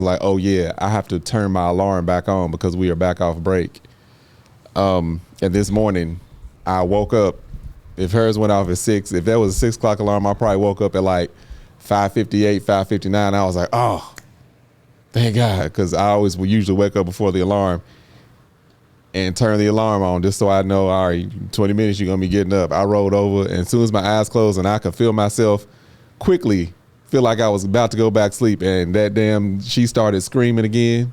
like, oh yeah, I have to turn my alarm back on because we are back off break. And this morning I woke up, if hers went off at 6, if that was a 6 o'clock alarm, I probably woke up at like 5:58, 5:59. I was like, oh, thank God. Because I always will usually wake up before the alarm and turn the alarm on just so I know, all right, 20 minutes you're going to be getting up. I rolled over, and as soon as my eyes closed and I could feel myself quickly feel like I was about to go back to sleep, and that damn, she started screaming again.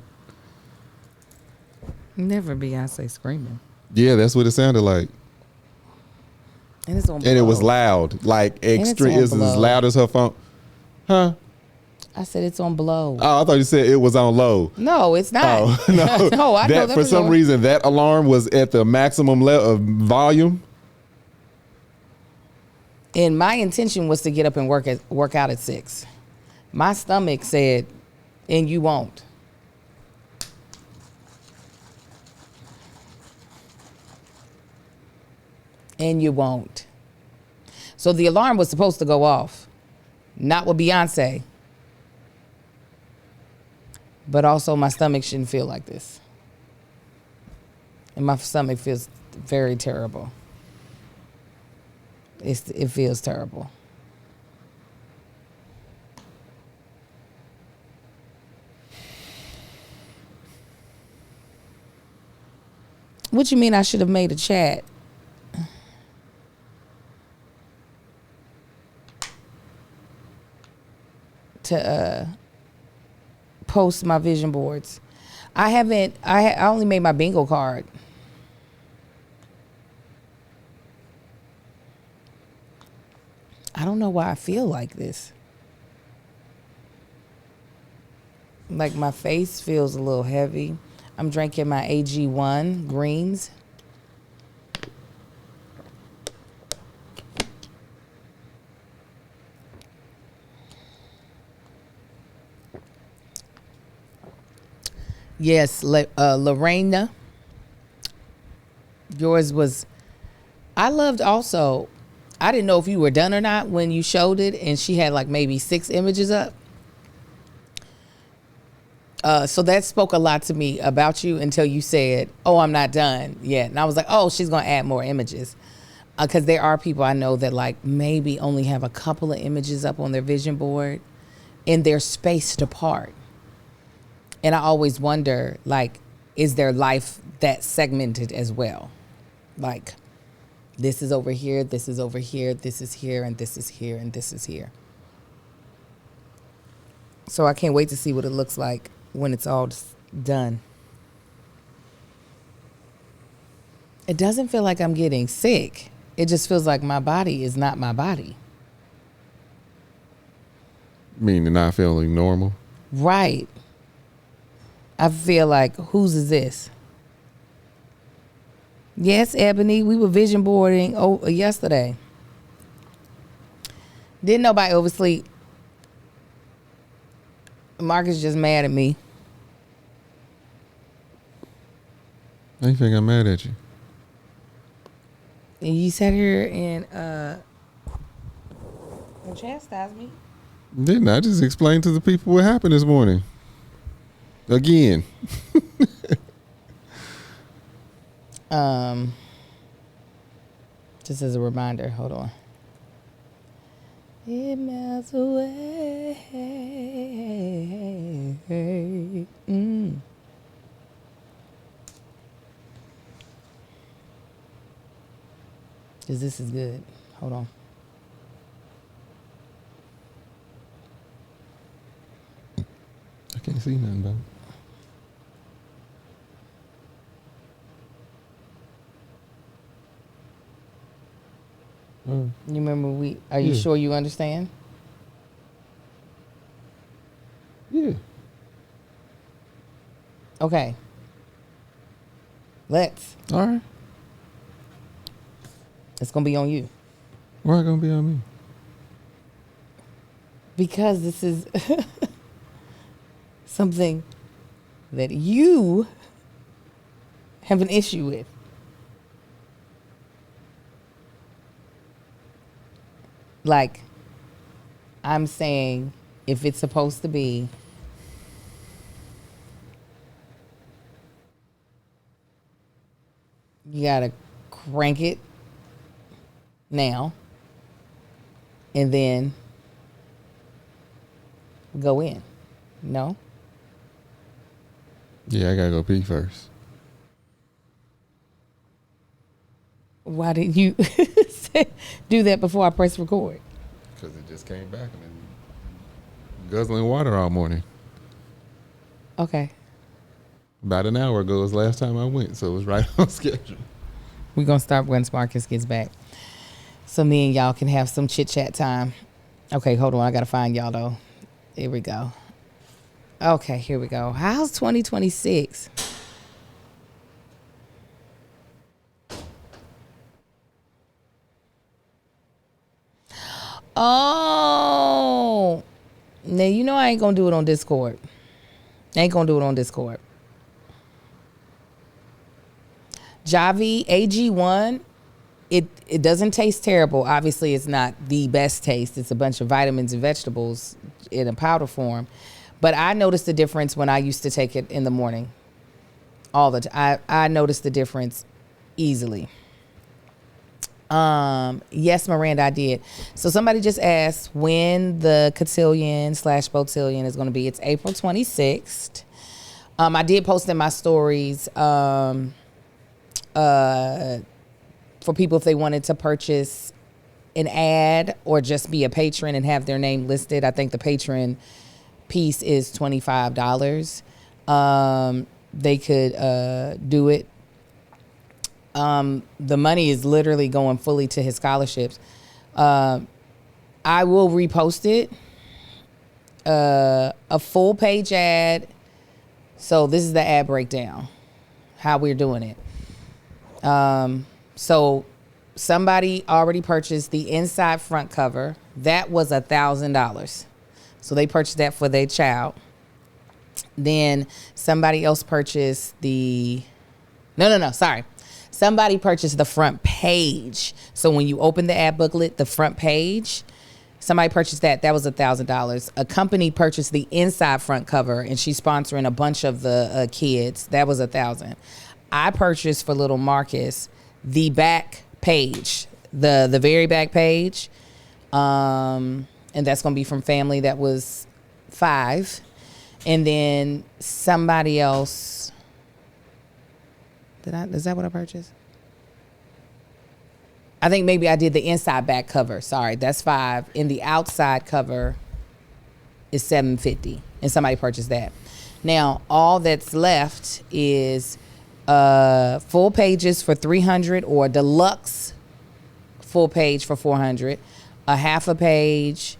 Never Beyonce screaming. Yeah, that's what it sounded like. And it's on And blow. it was loud, like extreme. It was as loud as her phone. Huh? I said it's on blow. Oh, I thought you said it was on low. No, it's not. Oh, no. No, I know that for some reason, that alarm was at the maximum level of volume. And my intention was to get up and work out at 6. My stomach said, and you won't. And you won't. So the alarm was supposed to go off. Not with Beyonce. But also my stomach shouldn't feel like this. And my stomach feels very terrible. It feels terrible. What you mean I should have made a chat? To post my vision boards. I only made my bingo card. I don't know why I feel like this. Like my face feels a little heavy. I'm drinking my AG1 greens. Yes, Lorena. Yours was, I loved also, I didn't know if you were done or not when you showed it, and she had like maybe 6 images up. So that spoke a lot to me about you until you said, oh, I'm not done yet. And I was like, oh, she's going to add more images. Because there are people I know that like maybe only have a couple of images up on their vision board and they're spaced apart. And I always wonder, like, is their life that segmented as well? Like, this is over here, this is over here, this is here, and this is here, and this is here. So I can't wait to see what it looks like when it's all done. It doesn't feel like I'm getting sick. It just feels like my body is not my body. Meaning not feeling normal? Right. I feel like, whose is this? Yes, Ebony, we were vision boarding yesterday. Didn't nobody oversleep. Marcus just mad at me. I you think I'm mad at you? And you sat here and chastised me. Didn't I just explain to the people what happened this morning? Again. Just as a reminder, hold on. It melts away. Cause this is good. Hold on. I can't see nothing about it. You remember are you sure you understand? Yeah. Okay. Let's. All right. It's going to be on you. Why it going to be on me? Because this is something that you have an issue with. Like, I'm saying if it's supposed to be You gotta crank it now, and then go in. No? Yeah, I gotta go pee first. Why didn't you do that before I press record? Because it just came back and been guzzling water all morning. Okay. About an hour ago was the last time I went, so it was right on schedule. We're going to start once Marcus gets back. So me and y'all can have some chit-chat time. Okay, hold on. I got to find y'all, though. Here we go. Okay, here we go. How's 2026? Oh. Now, you know I ain't going to do it on Discord. Javi AG1, it doesn't taste terrible. Obviously, it's not the best taste. It's a bunch of vitamins and vegetables in a powder form. But I noticed the difference when I used to take it in the morning. All the time. I noticed the difference easily. Yes, Miranda, I did. So somebody just asked when the cotillion/botillion is going to be. It's April 26th. I did post in my stories for people if they wanted to purchase an ad or just be a patron and have their name listed. I think the patron piece is $25. They could do it. The money is literally going fully to his scholarships. I will repost it. A full page ad. So this is the ad breakdown, how we're doing it. So somebody already purchased the inside front cover. That was $1,000. So they purchased that for their child. Then somebody else purchased sorry. Somebody purchased the front page. So when you open the ad booklet, the front page, somebody purchased that. That was $1,000. A company purchased the inside front cover, and she's sponsoring a bunch of the kids. That was $1,000. I purchased for little Marcus the back page, the very back page, and that's gonna be from family that was 5, and then somebody else. Is that what I purchased? I think maybe I did the inside back cover. Sorry, that's 5. And the outside cover is $750. And somebody purchased that. Now, all that's left is full pages for $300 or deluxe full page for $400. A half a page,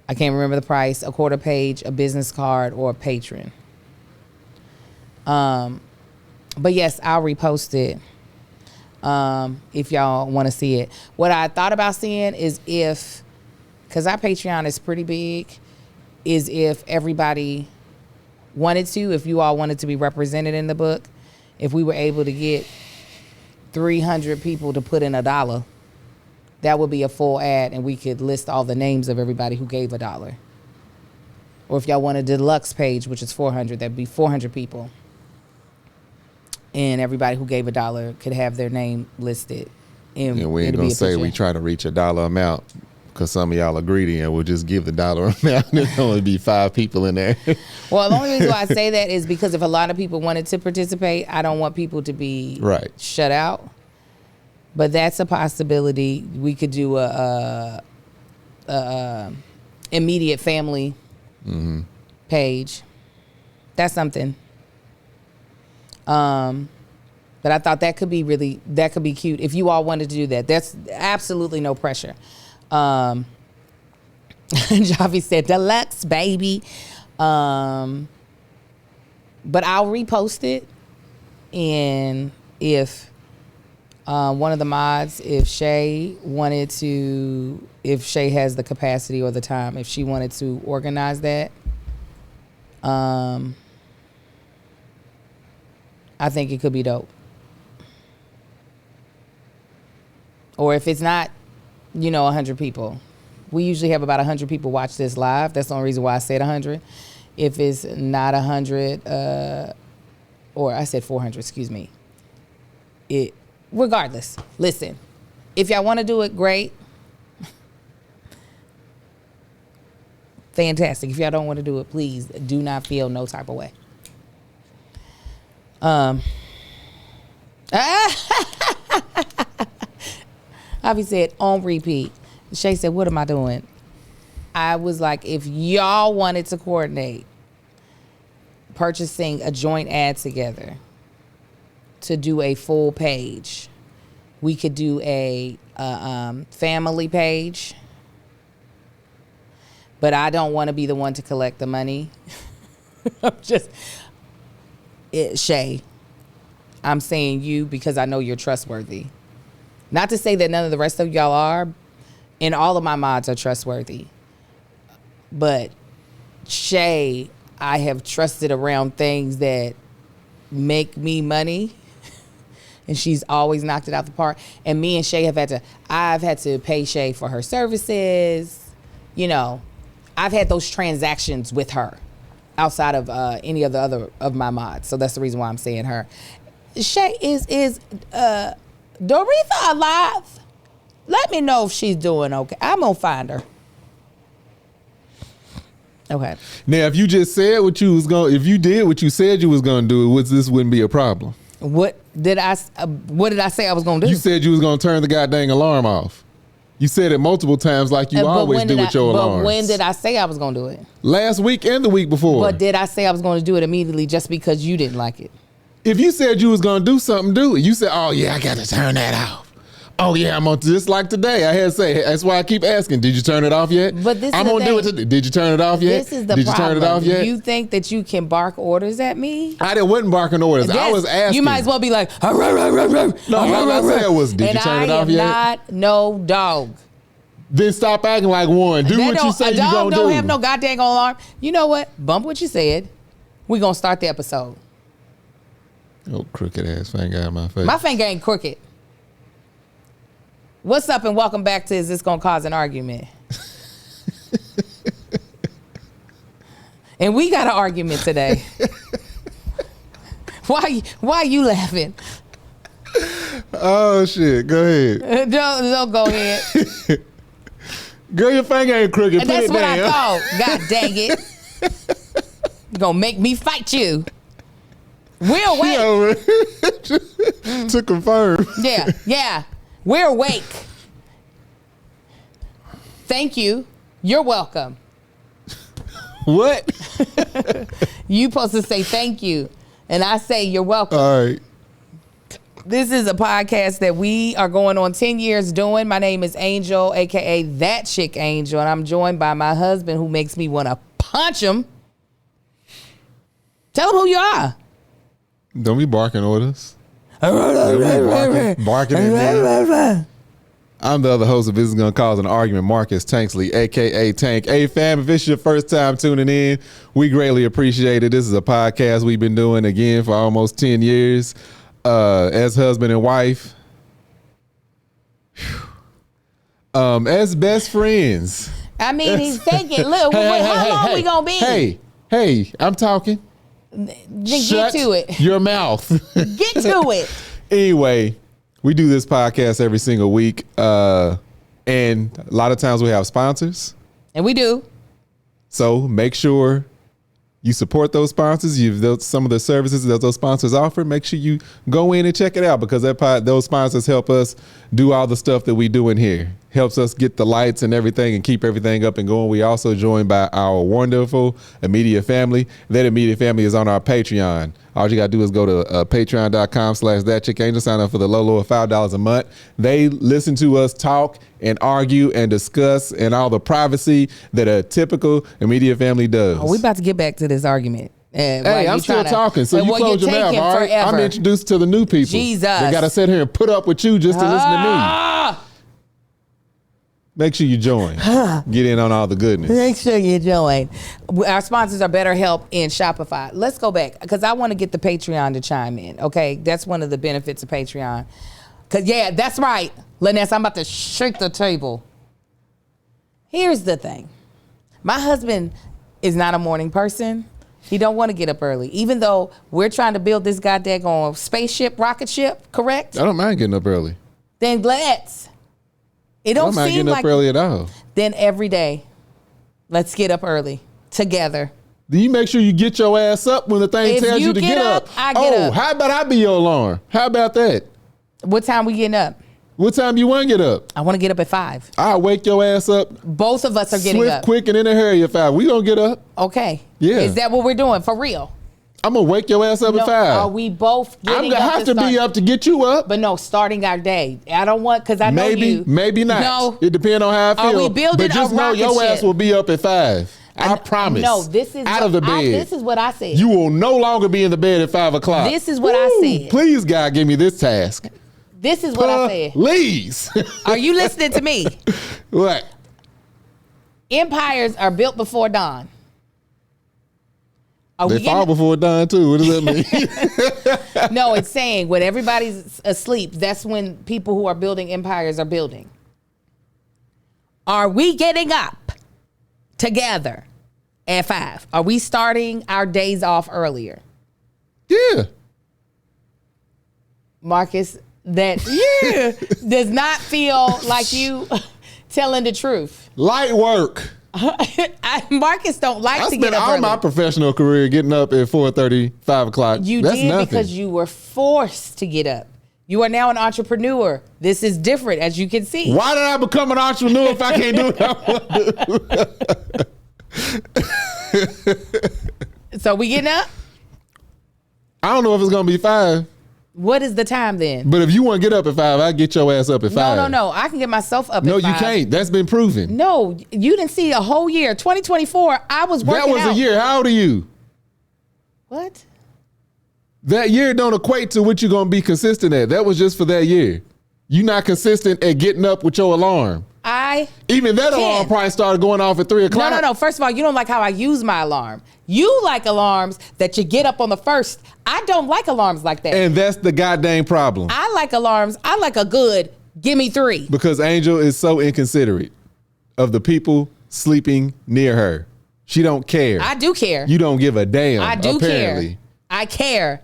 I can't remember the price, a quarter page, a business card, or a patron. But yes, I'll repost it if y'all want to see it. What I thought about seeing is because our Patreon is pretty big, is if everybody wanted to, if you all wanted to be represented in the book, if we were able to get 300 people to put in $1, that would be a full ad, and we could list all the names of everybody who gave $1. Or if y'all want a deluxe page, which is 400, that'd be 400 people. And everybody who gave $1 could have their name listed. And we ain't gonna say we try to reach $1 amount because some of y'all are greedy and we'll just give the $1 amount and there'll only be 5 people in there. Well, the only reason why I say that is because if a lot of people wanted to participate, I don't want people to be shut out. But that's a possibility. We could do a immediate family page. That's something. But I thought that could be cute if you all wanted to do that. That's absolutely no pressure. Javi said deluxe, baby. But I'll repost it. And if one of the mods, if Shay has the capacity or the time, if she wanted to organize that, I think it could be dope. Or if it's not, 100 people. We usually have about 100 people watch this live. That's the only reason why I said 100. If it's not 100, or I said 400, excuse me. regardless, listen, if y'all want to do it, great. Fantastic. If y'all don't want to do it, please do not feel no type of way. Avi said, on repeat. Shay said, what am I doing? I was like, if y'all wanted to coordinate purchasing a joint ad together to do a full page, we could do a family page. But I don't want to be the one to collect the money. Shay, I'm saying you because I know you're trustworthy. Not to say that none of the rest of y'all are, and all of my mods are trustworthy. But Shay, I have trusted around things that make me money. And she's always knocked it out the park. And me and Shay I've had to pay Shay for her services. You know, I've had those transactions with her outside of any of the other of my mods. So that's the reason why I'm saying her. Shay, is Doretha alive? Let me know if she's doing okay. I'm going to find her. Okay. Now, if you just said if you did what you said you was going to do, this wouldn't be a problem. What did I say I was going to do? You said you was going to turn the goddamn alarm off. You said it multiple times like you always do with your alarms. But when did I say I was going to do it? Last week and the week before. But did I say I was going to do it immediately just because you didn't like it? If you said you was going to do something, do it. You said, oh, yeah, I got to turn that off. Oh, yeah, I'm going to, just like today. I had to say, that's why I keep asking, did you turn it off yet? But this I'm going to do it today. Did you turn it off yet? This is the Did problem. You turn it off yet? You think that you can bark orders at me? I wasn't barking orders. I was asking. You might as well be like, no, all I said was, did you turn it off yet? And I am not no dog. Then stop acting like one. Do what you say you're going to do. A dog don't have no goddamn alarm. You know what? Bump what you said. We're going to start the episode. Oh, crooked ass finger out of my face. My finger ain't crooked. What's up and welcome back to Is This Gonna Cause an Argument? And we got an argument today. Why are you laughing? Oh, shit. Go ahead. Don't go ahead. Girl, your finger ain't crooked. Put That's it what down. I thought. God dang it. You're going to make me fight you. We're awake. To confirm. Yeah. We're awake. Thank you. You're welcome. What? You supposed to say thank you. And I say you're welcome. All right. This is a podcast that we are going on 10 years doing. My name is Angel, a.k.a. That Chick Angel. And I'm joined by my husband who makes me want to punch him. Tell him who you are. Don't be barking orders. Barking in there. I'm the other host of This Is Gonna Cause an Argument, Marcus Tanksley, a.k.a. Tank. Hey, fam, if it's your first time tuning in, we greatly appreciate it. This is a podcast we've been doing, again, for almost 10 years as husband and wife. As best friends. I mean, he's thinking, look, how long we gonna be? Hey, I'm talking. Get to it. Your mouth. Get to it. Anyway, we do this podcast every single week. And a lot of times we have sponsors. And we do. So make sure you support those sponsors. Some of the services that those sponsors offer. Make sure you go in and check it out because those sponsors help us do all the stuff that we do in here. Helps us get the lights and everything and keep everything up and going. We also joined by our wonderful immediate family. That immediate family is on our Patreon. All you got to do is go to patreon.com/thatchickangel. Sign up for the low of $5 a month. They listen to us talk and argue and discuss and all the privacy that a typical immediate family does. Oh, we about to get back to this argument. Hey, I'm still talking, so you close your mouth, all right? I'm introduced to the new people. Jesus. They got to sit here and put up with you just to listen to me. Make sure you join. Get in on all the goodness. Make sure you join. Our sponsors are BetterHelp and Shopify. Let's go back because I want to get the Patreon to chime in. Okay, that's one of the benefits of Patreon. Cause yeah, that's right, Lynette. I'm about to shake the table. Here's the thing: my husband is not a morning person, He don't want to get up early, even though we're trying to build this goddamn spaceship, rocket ship. Correct? I don't mind getting up early. Then let's. It I don't don't mind seem getting like up early at all. Then every day, let's get up early together. Do you make sure you get your ass up when the thing tells you to get up? I get up. How about I be your alarm? How about that? What time we getting up? What time you want to get up? I want to get up at 5. I'll wake your ass up. Both of us are getting Swift, up. quick, and in a hurry at 5. We gonna get up. Okay. Yeah. Is that what we're doing for real? I'm gonna wake your ass up at 5. Are we both getting I'm gonna up have to be up to get you up. But no, starting our day. I don't want, because I know you. Maybe not. No. It depends on how I feel. Are we building but just a know rocket your ass ship? will be up at 5. I promise. No, this is out of the bed. this is what I said. You will no longer be in the bed at 5 o'clock. This is what I said. Please, God, give me this task. This is what I said. Please. Are you listening to me? What? Empires are built before dawn. They fall before dawn too. What does that mean? No, it's saying when everybody's asleep, that's when people who are building empires are building. Are we getting up together at 5? Are we starting our days off earlier? Yeah. Marcus, that does not feel like you telling the truth. Light work. Marcus don't like I to get spent up all early. my professional career getting up at 4:30, 5 o'clock. You That's did nothing. because you were forced to get up. You are now an entrepreneur. This is different, as you can see. Why did I become an entrepreneur if I can't do what I want to do? So we getting up? I don't know if it's gonna be 5. What is the time then? But if you want to get up at 5, I'll get your ass up at 5. No. I can get myself up No, at 5. you can't. That's been proven. No, you didn't see a whole year. 2024, I was working That was out. a year. How old are you? What? That year don't equate to what you're going to be consistent at. That was just for that year. You're not consistent at getting up with your alarm. Even that alarm probably started going off at 3 o'clock. No. First of all, you don't like how I use my alarm. You like alarms that you get up on the first. I don't like alarms like that. And that's the goddamn problem. I like alarms. I like a good, give me 3. Because Angel is so inconsiderate of the people sleeping near her. She don't care. I do care. You don't give a damn. I do apparently. care. I care.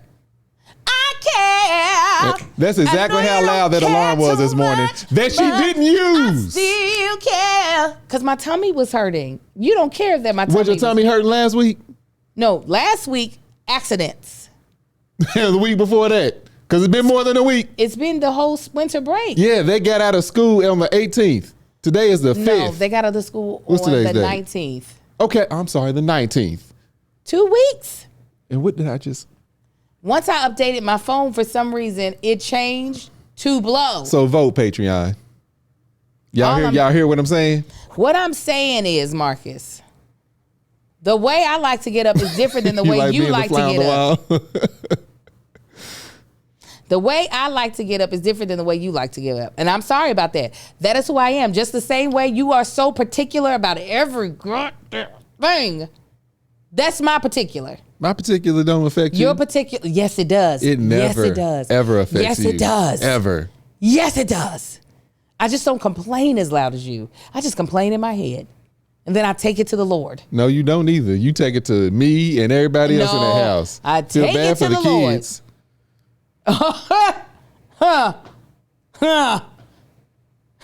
I care. That's exactly how loud that alarm was this morning. That she didn't use. I still care. Because my tummy was hurting. You don't care that my tummy Was your tummy hurting last week? No, last week, accidents. The week before that? Because it's been more than a week. It's been the whole winter break. Yeah, they got out of school on the 18th. Today is the 5th. No, they got out of school What's on the today's date? 19th. Okay, I'm sorry, the 19th. 2 weeks. And what did I just... Once I updated my phone, for some reason, it changed to blow. So vote, Patreon. Y'all hear what I'm saying? What I'm saying is, Marcus, the way I like to get up is different than the way you being like the to fly on get the up. wall? The way I like to get up is different than the way you like to get up. And I'm sorry about that. That is who I am. Just the same way you are so particular about every goddamn thing. That's my particular. My particular don't affect you. Your particular, yes, it does. It never, yes, it does. ever affects yes, you. Yes, it does. Ever. Yes, it does. I just don't complain as loud as you. I just complain in my head. And then I take it to the Lord. No, you don't either. You take it to me and everybody else in the house. I Feel take bad it to for the Lord. kids.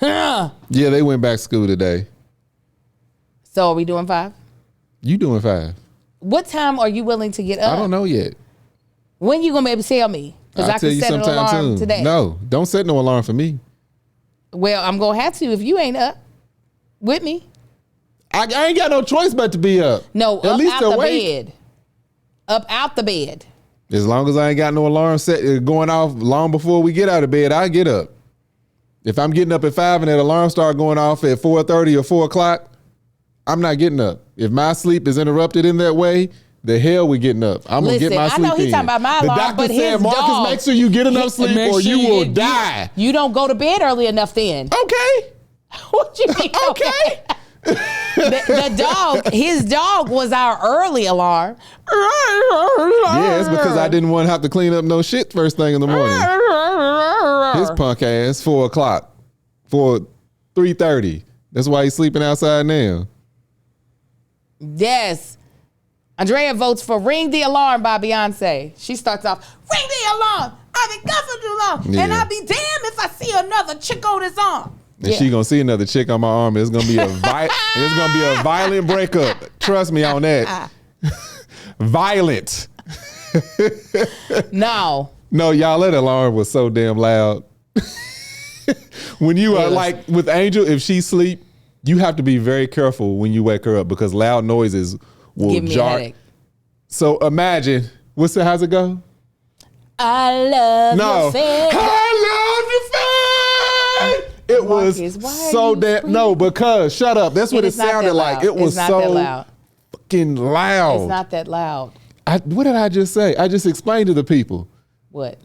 Yeah, they went back to school today. So are we doing 5? You doing 5? What time are you willing to get up? I don't know yet. When you gonna be able to tell me? Because I I'll tell can you set an sometime alarm soon. today. No, don't set no alarm for me. Well, I'm gonna have to if you ain't up with me. I ain't got no choice but to be up. No, At up least out the awake. bed. Up out the bed. As long as I ain't got no alarm set going off long before we get out of bed, I get up. If I'm getting up at 5 and that alarm start going off at 4:30 or 4 o'clock, I'm not getting up. If my sleep is interrupted in that way, the hell we getting up. I'm gonna get my sleep in. I know he's talking about my the alarm, doctor but said, his Marcus, dog, make sure you get enough sleep or you will die. You don't go to bed early enough then. Okay. What you mean? Okay. The dog, his dog was our early alarm. Yeah, it's because I didn't want to have to clean up no shit first thing in the morning. His punk ass, 4 o'clock, 3:30. That's why he's sleeping outside now. Yes. Andrea votes for Ring the Alarm by Beyonce. She starts off, ring the alarm. I've been gone for too long. Yeah. And I'll be damned if I see another chick on this arm. And she gonna see another chick on my arm. It's gonna be a violent breakup. Trust me on that. Violent. No, y'all, that alarm was so damn loud. When you are like with Angel, if she sleep, you have to be very careful when you wake her up because loud noises will give me jar. a headache. So imagine, how's it go? I love your face. I love your face. It was so damn because shut up. That's what it sounded like. It was so loud. Fucking loud. It's not that loud. What did I just say? I just explained to the people. What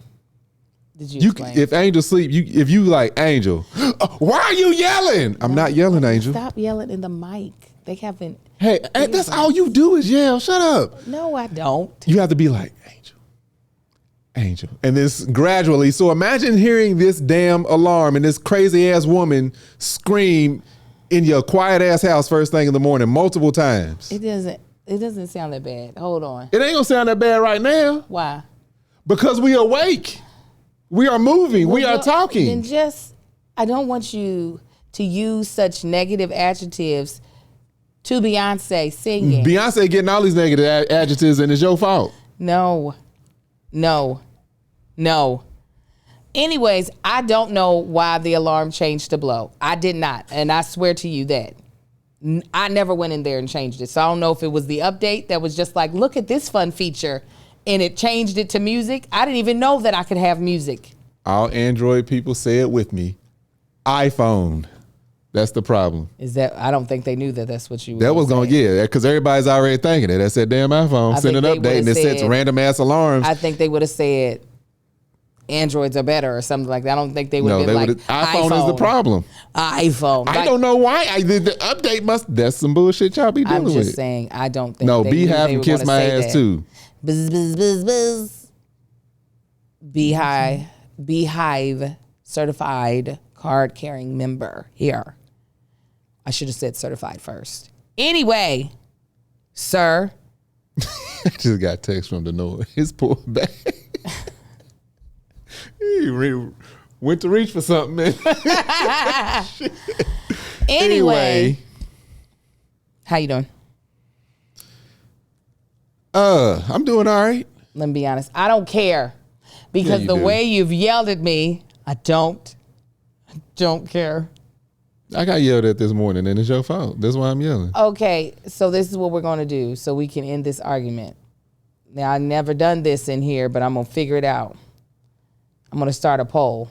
did you explain? If Angel sleep, if you like Angel, why are you yelling? I'm not yelling, Angel. Stop yelling in the mic. They haven't. Hey, that's all you do is yell. Shut up. No, I don't. You have to be like Angel. And this gradually. So imagine hearing this damn alarm and this crazy ass woman scream in your quiet ass house first thing in the morning multiple times. It doesn't sound that bad. Hold on. It ain't gonna sound that bad right now. Why? Because we awake. We are moving. We are talking. Then I don't want you to use such negative adjectives to Beyonce singing. Beyonce getting all these negative adjectives and it's your fault. No. Anyways, I don't know why the alarm changed to blow. I did not. And I swear to you that I never went in there and changed it. So I don't know if it was the update that was just like, look at this fun feature and it changed it to music. I didn't even know that I could have music. All Android people say it with me. iPhone. That's the problem. I don't think they knew that that's what you were That was going to, yeah, because everybody's already thinking it. That's that damn iPhone. Send an update and it sets random ass alarms. I think they would have said Androids are better or something like that. I don't think they would have been like, iPhone is the problem. iPhone. I don't know why. The update that's some bullshit y'all be dealing with. I'm just saying, I don't think no, Beehive and kiss my ass that. Too. Buzz, buzz, buzz, buzz. Beehive certified card carrying member here. I should have said certified first. Anyway, sir. I just got a text from the Noah. His poor back. He went to reach for something, man. Anyway. How you doing? I'm doing all right. Let me be honest. I don't care. Because the way you've yelled at me, I don't care. I got yelled at this morning, and it's your fault. That's why I'm yelling. Okay, so this is what we're going to do so we can end this argument. Now, I've never done this in here, but I'm going to figure it out. I'm going to start a poll.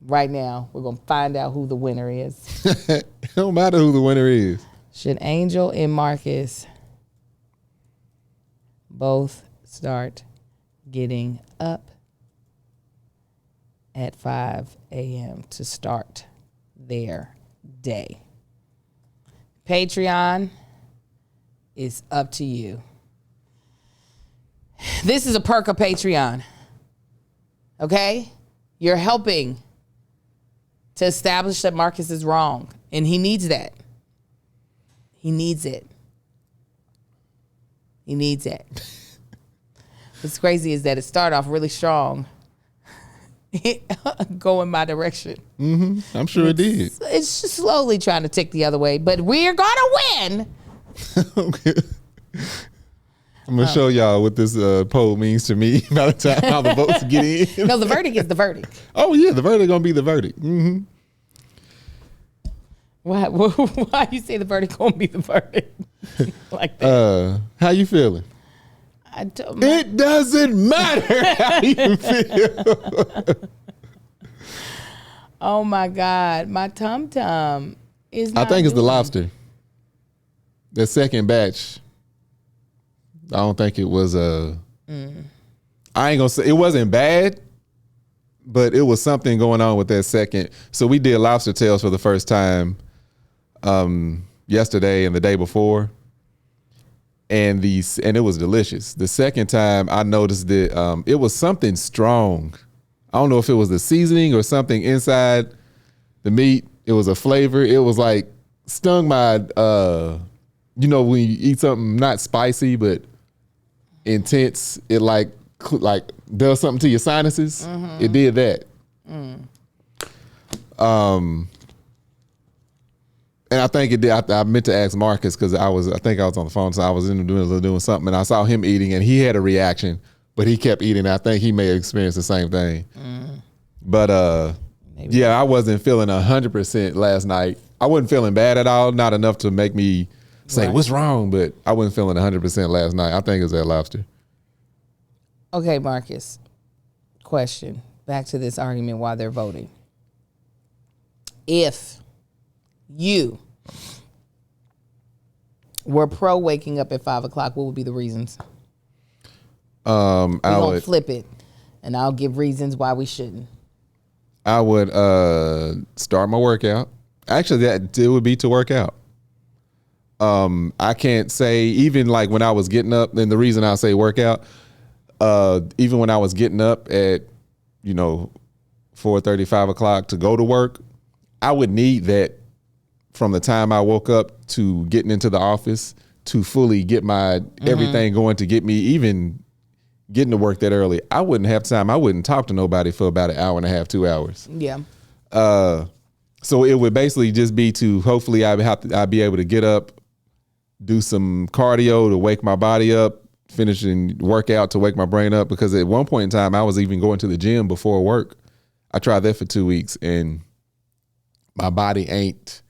Right now, we're going to find out who the winner is. It don't matter who the winner is. Should Angel and Marcus both start getting up at 5 a.m. to start their day? Patreon is up to you. This is a perk of Patreon. Okay? You're helping to establish that Marcus is wrong. And he needs that. He needs it. He needs it. What's crazy is that it started off really strong. Going my direction. Mm-hmm. I'm sure it did. It's just slowly trying to tick the other way, but we're gonna win. Okay. I'm gonna show y'all what this poll means to me by the time all the votes get in. No, the verdict is the verdict. Oh yeah, the verdict gonna be the verdict. Mm-hmm. Why you say the verdict gonna be the verdict? Like that? How you feeling? It doesn't matter how you feel. Oh my God, my tum-tum is not I think it's the lobster. The second batch. I don't think it was I ain't gonna say it wasn't bad, but it was something going on with that second. So we did lobster tails for the first time yesterday and the day before. And it was delicious. The second time I noticed that it was something strong. I don't know if it was the seasoning or something inside the meat. It was a flavor. It was like stung my you know, when you eat something not spicy but intense, it like does something to your sinuses. It did that. And I think it did. I meant to ask Marcus because I think I was on the phone, so I was doing something, and I saw him eating, and he had a reaction, but he kept eating. I think he may have experienced the same thing. But maybe. Yeah, I wasn't feeling 100% last night. I wasn't feeling bad at all. Not enough to make me say what's wrong, but I wasn't feeling 100% last night. I think it was that lobster. Okay, Marcus. Question. Back to this argument while they're voting. If you were pro waking up at 5 o'clock, what would be the reasons? We're going to flip it, and I'll give reasons why we shouldn't. I would start my workout. Actually, it would be to work out. I can't say, even like when I was getting up, and the reason I say workout, even when I was getting up at, 4:30, 5 o'clock to go to work, I would need that from the time I woke up to getting into the office to fully get my everything going to get me even getting to work that early. I wouldn't have time. I wouldn't talk to nobody for about an hour and a half, 2 hours. Yeah. So it would basically just be to hopefully I'd be able to get up, do some cardio to wake my body up, finish and work out to wake my brain up. Because at one point in time, I was even going to the gym before work. I tried that for 2 weeks and my body ain't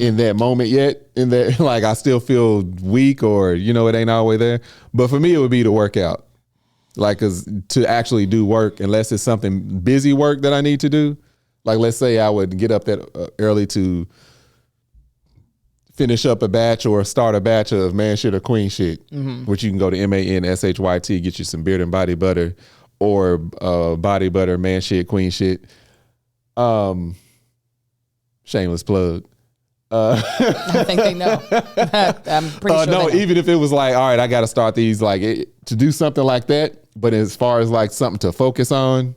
in that moment yet. In that, like, I still feel weak or, it ain't all the way there. But for me, it would be to work out. Like, cause to actually do work, unless it's something busy work that I need to do. Like, let's say I would get up that early to finish up a batch or start a batch of man shit or queen shit, which you can go to MANSHYT, get you some beard and body butter, or body butter, man shit, queen shit. Shameless plug. I think they know. I'm pretty sure. No, even if it was like, all right, I got to start these to do something like that. But as far as like something to focus on,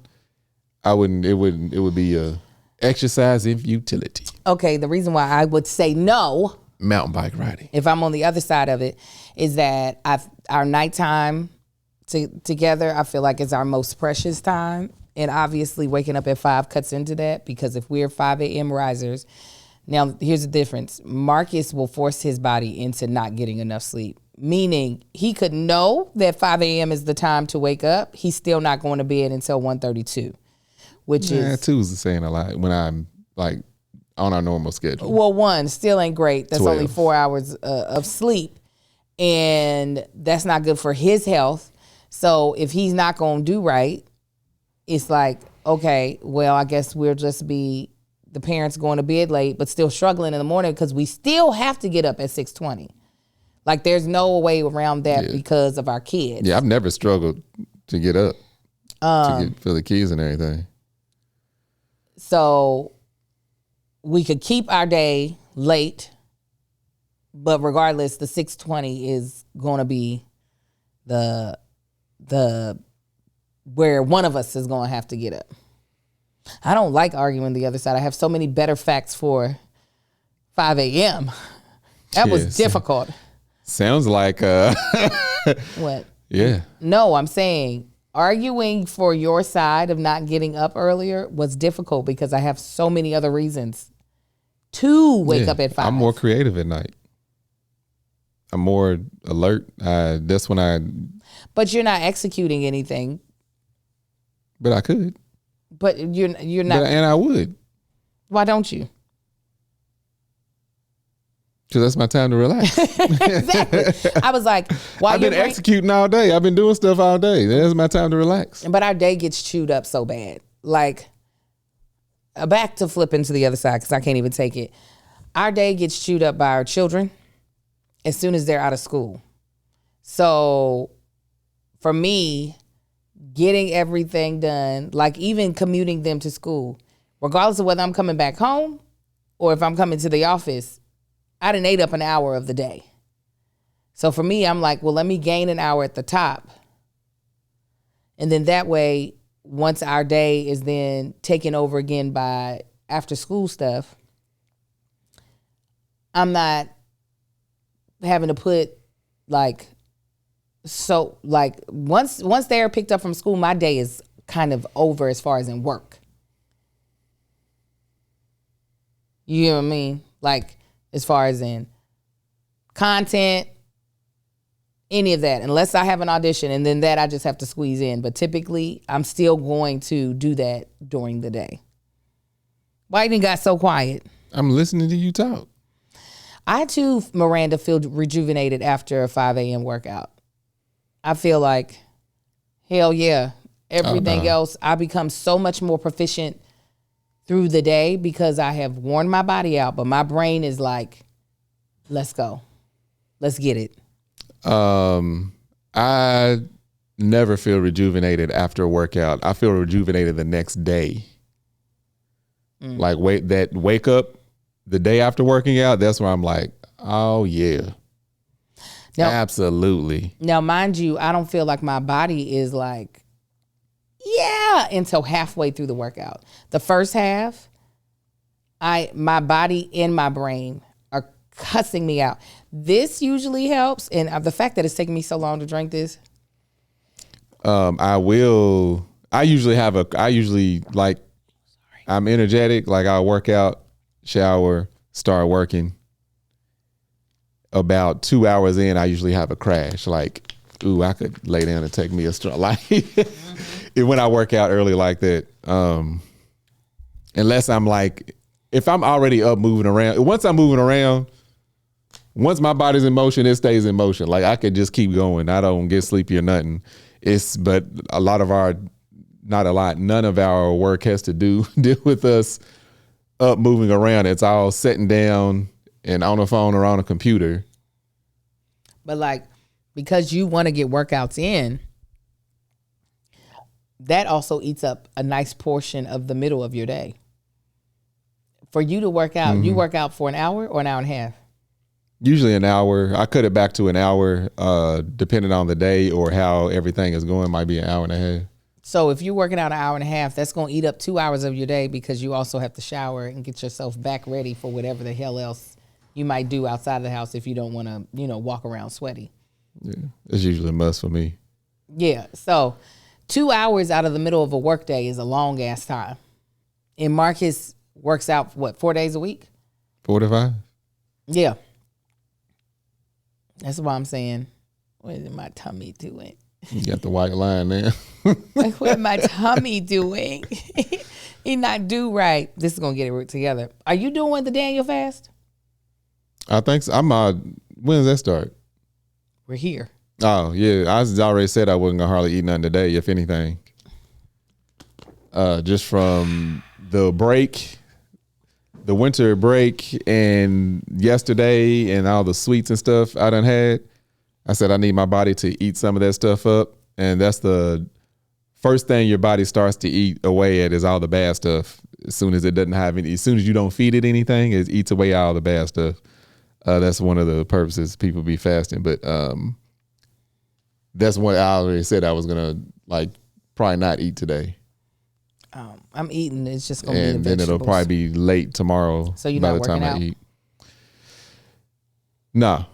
I wouldn't. It would be a exercise in futility. Okay, the reason why I would say no, mountain bike riding, if I'm on the other side of it, is that our nighttime together, I feel like it's our most precious time. And obviously waking up at 5 cuts into that, because if we're 5 a.m. risers, now here's the difference. Marcus will force his body into not getting enough sleep, meaning he could know that 5 a.m. is the time to wake up. He's still not going to bed until 1:32, which is... 2 is saying a lot when I'm like on our normal schedule. Well, 1 still ain't great. That's 12. Only 4 hours of sleep, and that's not good for his health. So if he's not going to do right, it's like, okay, well, I guess we'll just be the parents going to bed late, but still struggling in the morning because we still have to get up at 6:20. Like, there's no way around that because of our kids. Yeah, I've never struggled to get up for the kids and everything. So we could keep our day late, but regardless, the 6:20 is going to be the where one of us is going to have to get up. I don't like arguing the other side. I have so many better facts for 5 a.m. That was difficult. Sounds like what? Yeah. No, I'm saying arguing for your side of not getting up earlier was difficult because I have so many other reasons to wake up at 5. I'm more creative at night. I'm more alert. That's when I... But you're not executing anything. But I could. But you're not. And I would. Why don't you? Because that's my time to relax. Exactly. I was like, why? I've been executing all day. I've been doing stuff all day. That's my time to relax. But our day gets chewed up so bad. Like, back to flipping to the other side because I can't even take it. Our day gets chewed up by our children as soon as they're out of school. So for me, getting everything done, like even commuting them to school, regardless of whether I'm coming back home or if I'm coming to the office, I done ate up an hour of the day. So for me, I'm like, well, let me gain an hour at the top. And then that way, once our day is then taken over again by after school stuff, I'm not having to put like, so like once they're picked up from school, my day is kind of over as far as in work. You know what I mean? Like as far as in content, any of that, unless I have an audition, and then that I just have to squeeze in. But typically, I'm still going to do that during the day. Why you got so quiet? I'm listening to you talk. I too, Miranda, feel rejuvenated after a 5 a.m. workout. I feel like, hell yeah. Everything else, I become so much more proficient through the day because I have worn my body out, but my brain is like, let's go. Let's get it. I never feel rejuvenated after a workout. I feel rejuvenated the next day. Like wake up the day after working out, that's where I'm like, oh yeah. Now, absolutely. Now, mind you, I don't feel like my body is like, yeah, until halfway through the workout. The first half, my body and my brain are cussing me out. This usually helps, and the fact that it's taking me so long to drink this. I usually like, I'm energetic. Like I'll work out, shower, start working. About 2 hours in, I usually have a crash. Like, ooh, I could lay down and take me a stroll. Like when I work out early like that, unless I'm like, if I'm already up moving around, once I'm moving around, once my body's in motion, it stays in motion. Like I could just keep going. I don't get sleepy or nothing. But none of our work has to deal with us up moving around. It's all sitting down and on a phone or on a computer. But like, because you want to get workouts in, that also eats up a nice portion of the middle of your day. For you to work out, you work out for an hour or an hour and a half? Usually an hour. I cut it back to an hour, depending on the day or how everything is going. Might be an hour and a half. So if you're working out an hour and a half, that's going to eat up 2 hours of your day because you also have to shower and get yourself back ready for whatever the hell else you might do outside of the house if you don't want to, walk around sweaty. Yeah, it's usually a must for me. Yeah, so 2 hours out of the middle of a work day is a long ass time. And Marcus works out, 4 days a week? 4 to 5? Yeah. That's why I'm saying, what is my tummy doing? You got the white line there. Like, what my tummy doing? He not do right. This is going to get it together. Are you doing the Daniel fast? I think so. When does that start? We're here. Oh, yeah. I already said I wasn't going to hardly eat nothing today, if anything. Just from the break, the winter break, and yesterday, and all the sweets and stuff I done had. I said I need my body to eat some of that stuff up. And that's the first thing your body starts to eat away at is all the bad stuff. As soon as it doesn't have any, as soon as you don't feed it anything, it eats away all the bad stuff. That's one of the purposes people be fasting. But that's what I already said I was going to probably not eat today. I'm eating. It's just going to be the vegetables. And then it'll probably be late tomorrow. So you're not working out? I eat. No.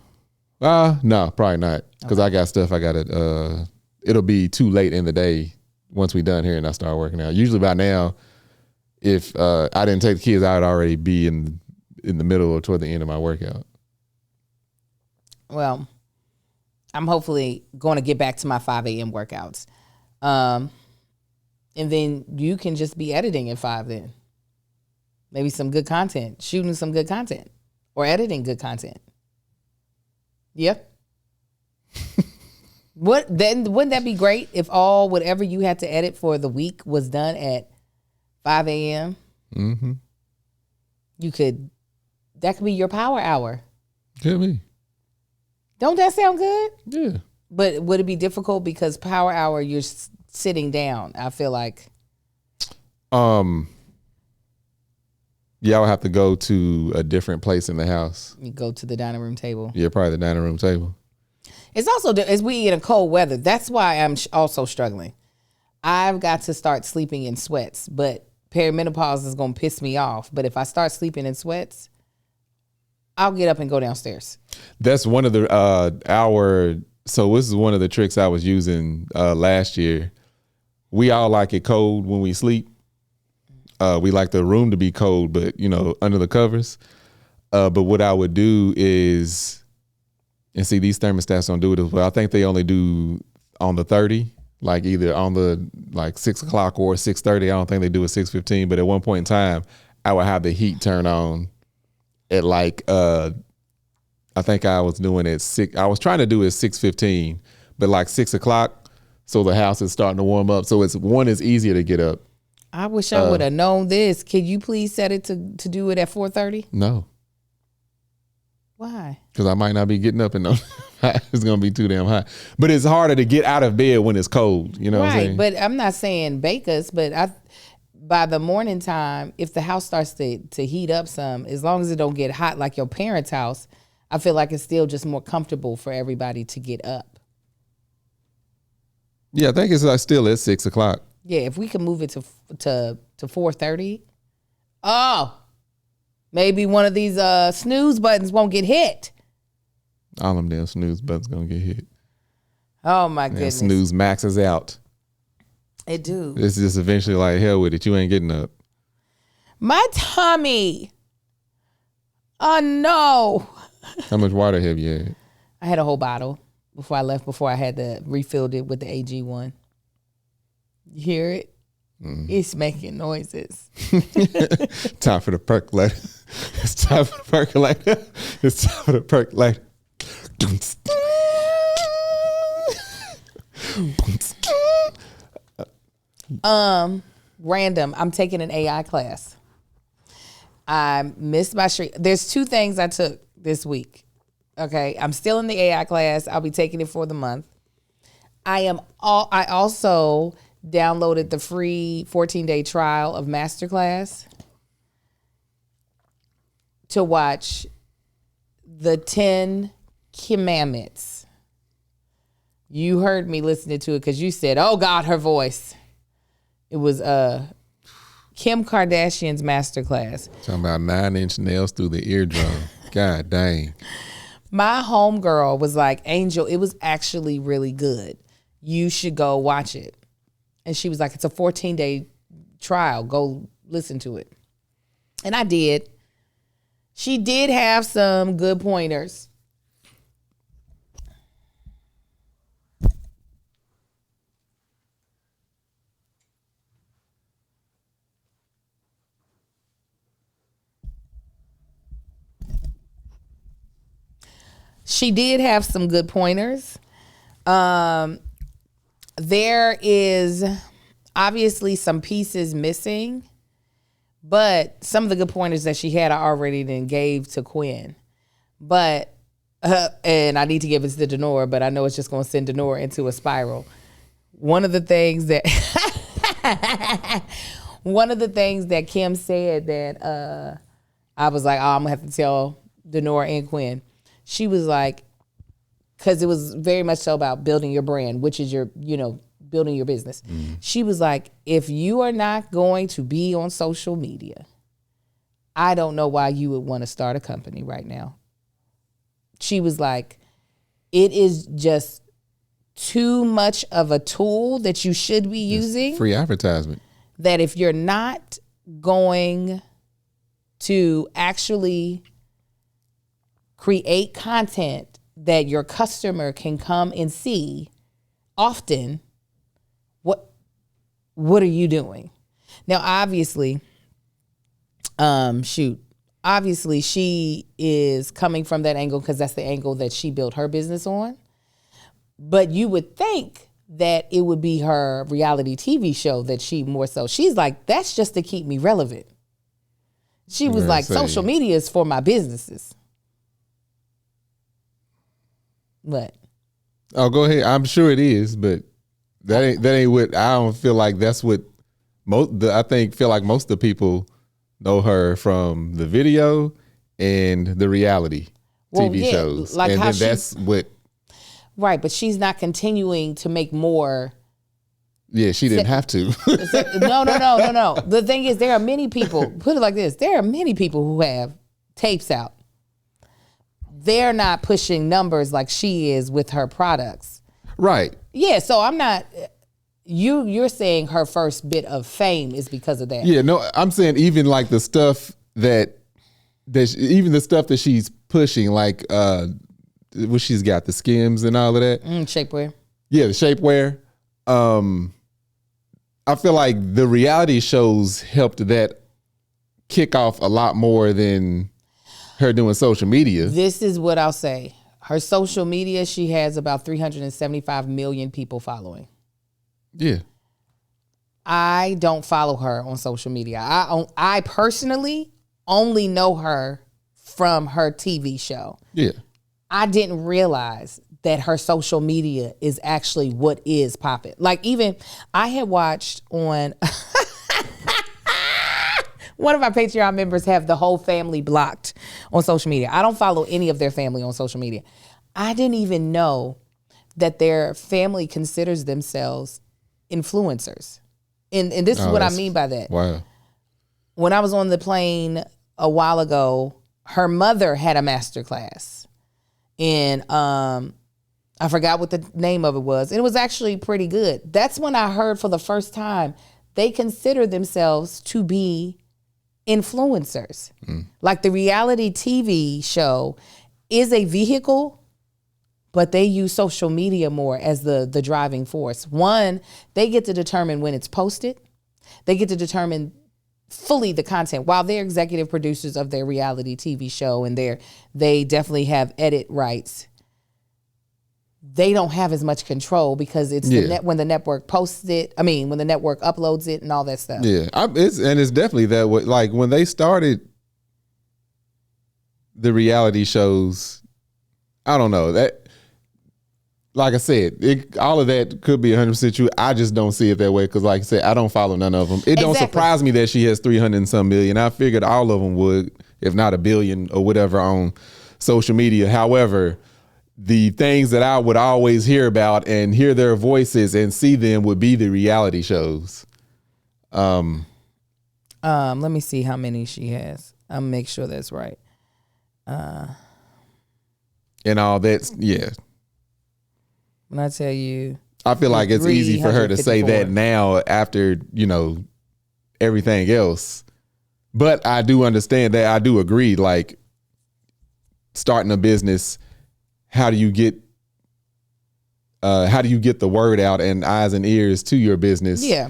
No, probably not. Because I got stuff I got to, it'll be too late in the day once we done here and I start working out. Usually by now, if I didn't take the kids, I would already be in the middle or toward the end of my workout. Well, I'm hopefully going to get back to my 5 a.m. workouts. And then you can just be editing at 5 then. Maybe some good content, shooting some good content or editing good content. Yep. Wouldn't that be great if whatever you had to edit for the week was done at 5 a.m.? Mm-hmm. That could be your power hour. Could be. Don't that sound good? Yeah. But would it be difficult because power hour, you're sitting down? I feel like. Yeah, I would have to go to a different place in the house. You go to the dining room table. Yeah, probably the dining room table. It's also, as we in a cold weather, that's why I'm also struggling. I've got to start sleeping in sweats, but perimenopause is going to piss me off. But if I start sleeping in sweats, I'll get up and go downstairs. That's one of the so this is one of the tricks I was using last year. We all like it cold when we sleep. We like the room to be cold, but under the covers. But what I would do is, and see, these thermostats don't do it as well. I think they only do on the 30, like either on the 6 o'clock or 6:30. I don't think they do it 6:15. But at one point in time, I would have the heat turn on at I think I was doing it 6. I was trying to do it 6:15, but 6 o'clock, so the house is starting to warm up. So it's easier to get up. I wish I would have known this. Could you please set it to do it at 4:30? No. Why? Because I might not be getting up and it's gonna be too damn hot. But it's harder to get out of bed when it's cold. You know what I'm saying? But I'm not saying bake us, but by the morning time, if the house starts to heat up some, as long as it don't get hot like your parents' house, I feel like it's still just more comfortable for everybody to get up. Yeah, I think it's still at 6 o'clock. Yeah, if we can move it to 4:30. Oh, maybe one of these snooze buttons won't get hit. All them damn snooze buttons gonna get hit. Oh my goodness. Snooze maxes out. It do. It's just eventually like, hell with it. You ain't getting up. My tummy. Oh no. How much water have you had? I had a whole bottle before I left, before I had to refill it with the AG one. You hear it? Mm. It's making noises. Time for the percolator. It's time for the percolator. It's time for the percolator. Random. I'm taking an AI class. I missed my street. There's 2 things I took this week. Okay. I'm still in the AI class. I'll be taking it for the month. I also downloaded the free 14-day trial of Masterclass to watch the 10 Commandments. You heard me listening to it because you said, oh God, her voice. It was Kim Kardashian's Masterclass. Talking about 9-inch nails through the eardrum. God dang. My homegirl was like, Angel, it was actually really good. You should go watch it. And she was like, it's a 14-day trial. Go listen to it. And I did. She did have some good pointers. She did have some good pointers. There is obviously some pieces missing, but some of the good pointers that she had, I already then gave to Quinn. But, and I need to give it to Denora, but I know it's just going to send Denora into a spiral. One of the things that Kim said that I was like, oh, I'm going to have to tell Denora and Quinn. She was like, because it was very much so about building your brand, which is your, building your business. Mm. She was like, if you are not going to be on social media, I don't know why you would want to start a company right now. She was like, it is just too much of a tool that you should be using. Free advertisement. That if you're not going to actually create content that your customer can come and see often, what are you doing? Now, obviously, obviously she is coming from that angle because that's the angle that she built her business on. But you would think that it would be her reality TV show that she's like, that's just to keep me relevant. She was like, social media is for my businesses. What? Oh, go ahead. I'm sure it is, but that ain't what. I don't feel like that's what feel like most of the people know her from the video and the reality TV shows, like, and then that's what. Right, but she's not continuing to make more. Yeah, she didn't have to. No. The thing is, there are many people. Put it like this: there are many people who have tapes out. they're not pushing numbers like she is with her products. Right. Yeah, so I'm not. You're saying her first bit of fame is because of that. Yeah, no, I'm saying even like the stuff even the stuff that she's pushing, like what she's got, the Skims and all of that. Shapewear. Yeah, the shapewear. I feel like the reality shows helped that kick off a lot more than her doing social media. This is what I'll say. Her social media, she has about 375 million people following. Yeah. I don't follow her on social media. I personally only know her from her TV show. Yeah. I didn't realize that her social media is actually what is popping. Like, even I had watched on one of our Patreon members have the whole family blocked on social media. I don't follow any of their family on social media. I didn't even know that their family considers themselves influencers. And this is what I mean by that. Wow. When I was on the plane a while ago, her mother had a masterclass. And I forgot what the name of it was. And it was actually pretty good. That's when I heard for the first time they consider themselves to be influencers. Like, the reality TV show is a vehicle, but they use social media more as the driving force. One, they get to determine when it's posted. They get to determine fully the content, while they're executive producers of their reality TV show and they definitely have edit rights. They don't have as much control because it's when the network posts it. I mean, when the network uploads it and all that stuff. Yeah, it's definitely that way. Like, when they started the reality shows, I don't know that. Like I said, all of that could be 100% true. I just don't see it that way because, like I said, I don't follow none of them. It don't surprise me that she has 300 and some million. I figured all of them would, if not a billion or whatever, on social media. However, the things that I would always hear about and hear their voices and see them would be the reality shows. Let me see how many she has. I'll make sure that's right. And all that's, yeah. When I tell you, I feel like it's easy for her to say that now after, everything else. But I do understand that. I do agree, like, starting a business, how do you get the word out and eyes and ears to your business? Yeah.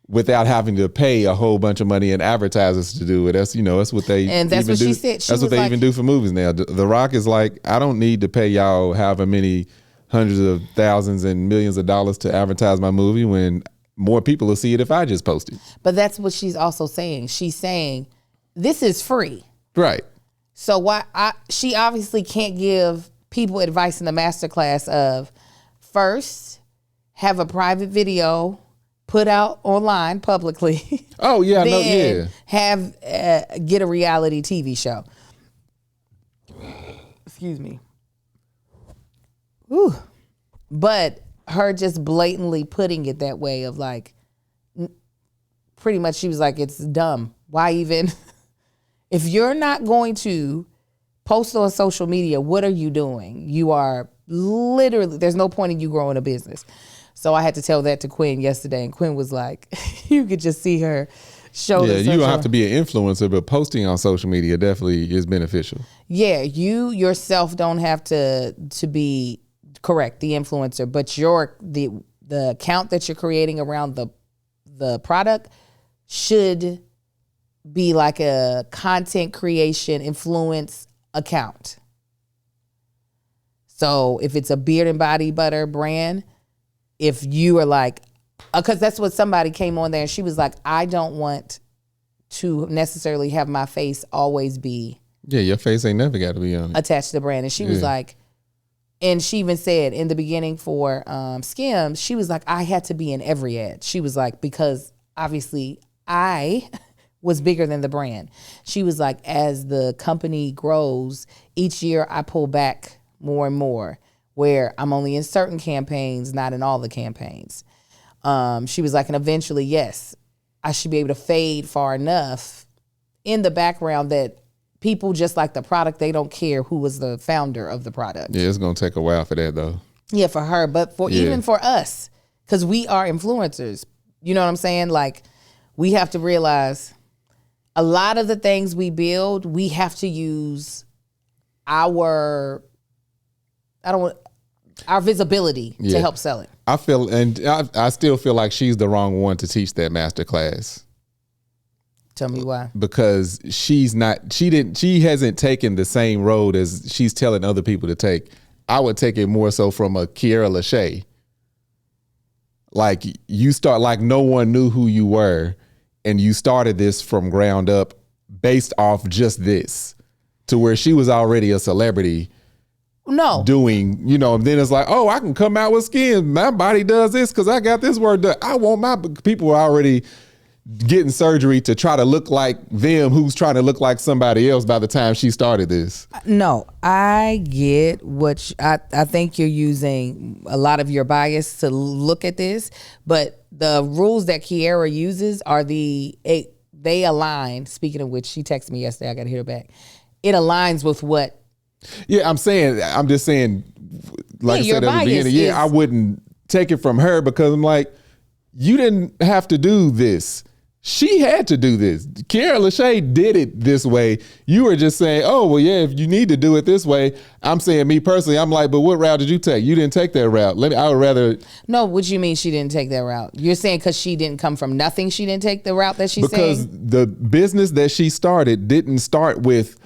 Without having to pay a whole bunch of money and advertisers to do it. That's, that's what they and that's what she said. That's what they even do for movies now. The Rock is like, I don't need to pay y'all however many hundreds of thousands and millions of dollars to advertise my movie when more people will see it if I just post it. But that's what she's also saying. She's saying this is free. Right. So she obviously can't give people advice in the masterclass of, first, have a private video put out online publicly. Oh yeah, then get a reality TV show. Excuse me. Whew. But her just blatantly putting it that way of, like, pretty much she was like, it's dumb. Why even? If you're not going to post on social media, what are you doing? You are literally, there's no point in you growing a business. So I had to tell that to Quinn yesterday, and Quinn was like, you could just see her shoulder. Yeah, you don't have to be an influencer, but posting on social media definitely is beneficial. Yeah, you yourself don't have to be correct, the influencer, but the account that you're creating around the product should be like a content creation influence account. So if it's a beard and body butter brand, if you are like, because that's what somebody came on there and she was like, I don't want to necessarily have my face always be. Yeah, your face ain't never got to be on it. Attached to the brand. And she was like, and she even said in the beginning for Skims, she was like, I had to be in every ad. She was like, because obviously I was bigger than the brand. She was like, as the company grows, each year I pull back more and more, where I'm only in certain campaigns, not in all the campaigns. She was like, and eventually, yes, I should be able to fade far enough in the background that people just like the product. They don't care who was the founder of the product. Yeah, it's gonna take a while for that though. Yeah, for her, but even for us, because we are influencers. You know what I'm saying? Like, we have to realize a lot of the things we build, we have to use our visibility to help sell it. I still feel like she's the wrong one to teach that master class. Tell me why. Because she hasn't taken the same road as she's telling other people to take. I would take it more so from a Kiara Lachey. Like, you start, like, no one knew who you were, and you started this from ground up based off just this, to where she was already a celebrity. No. Doing, and then it's like, oh, I can come out with skin. My body does this because I got this word done. I want my people were already getting surgery to try to look like them, who's trying to look like somebody else by the time she started this. No, I get I think you're using a lot of your bias to look at this, but the rules that Kiara uses are they align. Speaking of which, she texted me yesterday. I got to hit her back. It aligns with what. Yeah, I'm just saying, like I said at the beginning, I wouldn't take it from her because I'm like, you didn't have to do this. She had to do this. Kiara Lachey did it this way. You were just saying, oh, well, yeah, if you need to do it this way. I'm saying, me personally, I'm like, but what route did you take? You didn't take that route. I would rather. No, what do you mean she didn't take that route? You're saying because she didn't come from nothing, she didn't take the route that she's saying? Because the business that she started didn't start with,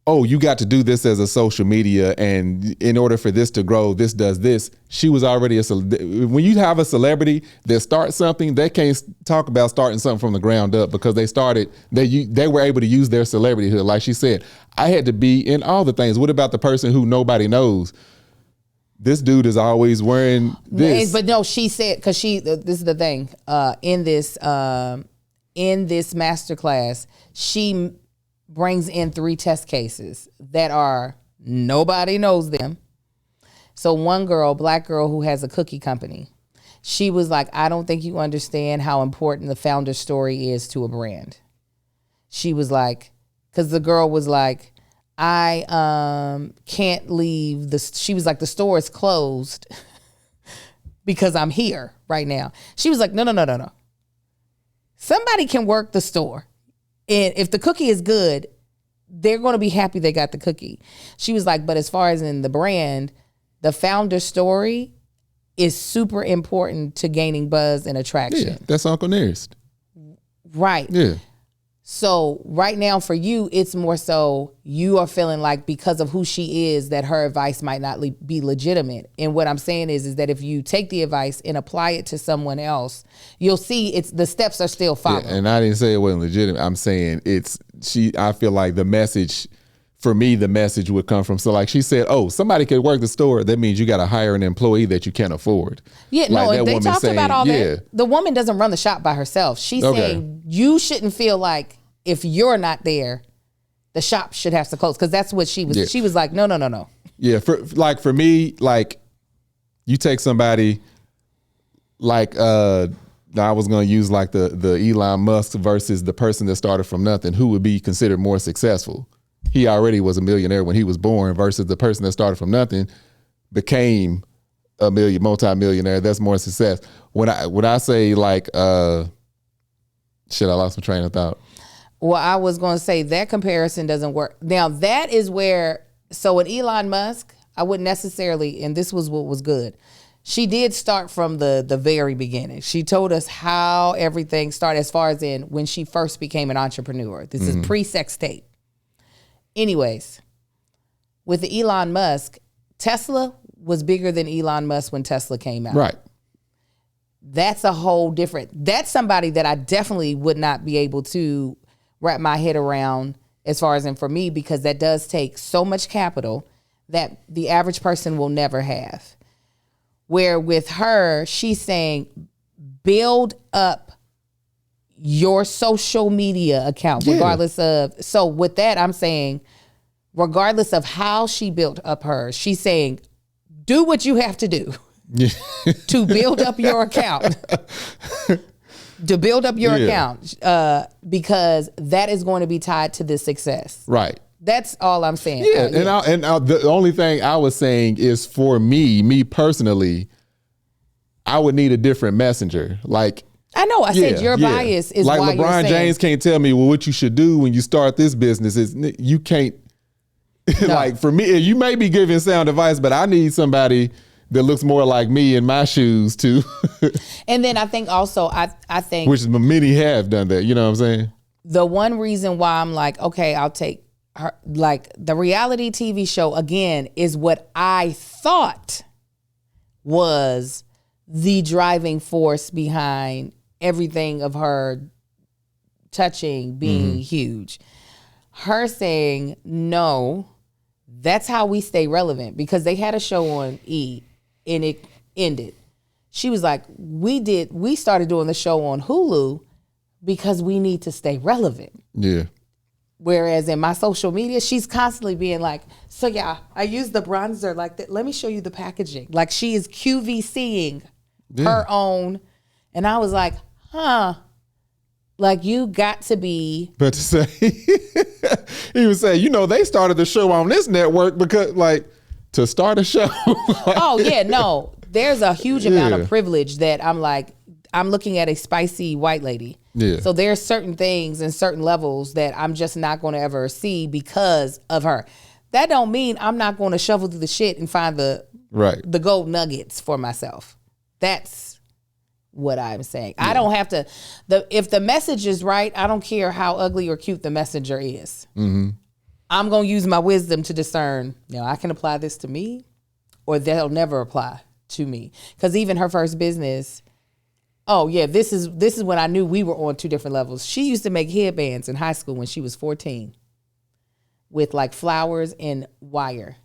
oh, you got to do this as a social media, and in order for this to grow, this does this. She was already when you have a celebrity that starts something, they can't talk about starting something from the ground up because they were able to use their celebrityhood. Like she said, I had to be in all the things. What about the person who nobody knows? This dude is always wearing this. But no, she said, because this is the thing, in this masterclass, she brings in 3 test cases that are, nobody knows them. So one girl, black girl who has a cookie company, she was like, I don't think you understand how important the founder story is to a brand. She was like, because the girl was like, I can't leave she was like, the store is closed because I'm here right now. She was like, no. Somebody can work the store. And if the cookie is good, they're going to be happy they got the cookie. She was like, but as far as in the brand, the founder story is super important to gaining buzz and attraction. Yeah, that's Uncle Nearest. Right. Yeah. So right now for you, it's more so you are feeling like because of who she is that her advice might not be legitimate. And what I'm saying is that if you take the advice and apply it to someone else, you'll see the steps are still followed. Yeah, and I didn't say it wasn't legitimate. I'm saying I feel like the message, for me, the message would come from, so like she said, oh, somebody could work the store. That means you got to hire an employee that you can't afford. Yeah, like no, they talked about all that. The woman doesn't run the shop by herself. She's saying you shouldn't feel like if you're not there, the shop should have to close. Because that's what she was. Yeah. She was like, no. Yeah, for me, like, you take somebody like I was going to use like the Elon Musk versus the person that started from nothing, who would be considered more successful. He already was a millionaire when he was born versus the person that started from nothing became a multi-millionaire. That's more success. When I say like, shit, I lost my train of thought. Well, I was going to say that comparison doesn't work. Now, that is where, so with Elon Musk, I wouldn't necessarily, and this was what was good. She did start from the very beginning. She told us how everything started as far as in when she first became an entrepreneur. This is pre-sex tape. Anyways, with the Elon Musk, Tesla was bigger than Elon Musk when Tesla came out. Right. That's a whole different, that's somebody that I definitely would not be able to wrap my head around as far as in for me, because that does take so much capital that the average person will never have. Where with her, she's saying, build up your social media account, regardless of, so with that, I'm saying, regardless of how she built up hers, she's saying, do what you have to do to build up your account. To build up your account, because that is going to be tied to this success. Right. That's all I'm saying. Yeah, the only thing I was saying is for me personally, I would need a different messenger. Like, I know. I said your bias is like why LeBron you're saying, James can't tell me, well, what you should do when you start this business is you can't. No. Like for me, you may be giving sound advice, but I need somebody that looks more like me in my shoes too. And then I think also, I think, which many have done that. You know what I'm saying? The one reason why I'm like, okay, I'll take her, like the reality TV show again is what I thought was the driving force behind everything of her touching being huge. Her saying, no, that's how we stay relevant, because they had a show on E and it ended. She was like, we started doing the show on Hulu because we need to stay relevant. Yeah. Whereas in my social media, she's constantly being like, so yeah, I use the bronzer like that. Let me show you the packaging. Like she is QVCing her own. And I was like, like you got to be. But to say, he was saying, you know, they started the show on this network because like to start a show. Oh yeah, no, there's a huge amount of privilege that I'm like, I'm looking at a spicy white lady. Yeah. So there's certain things and certain levels that I'm just not going to ever see because of her. That don't mean I'm not going to shovel through the shit and find the gold nuggets for myself. That's what I'm saying. Yeah. I don't have to. If the message is right, I don't care how ugly or cute the messenger is. Mm-hmm. I'm going to use my wisdom to discern, I can apply this to me or they'll never apply to me. Because even her first business, this is when I knew we were on two different levels. She used to make headbands in high school when she was 14 with like flowers and wire.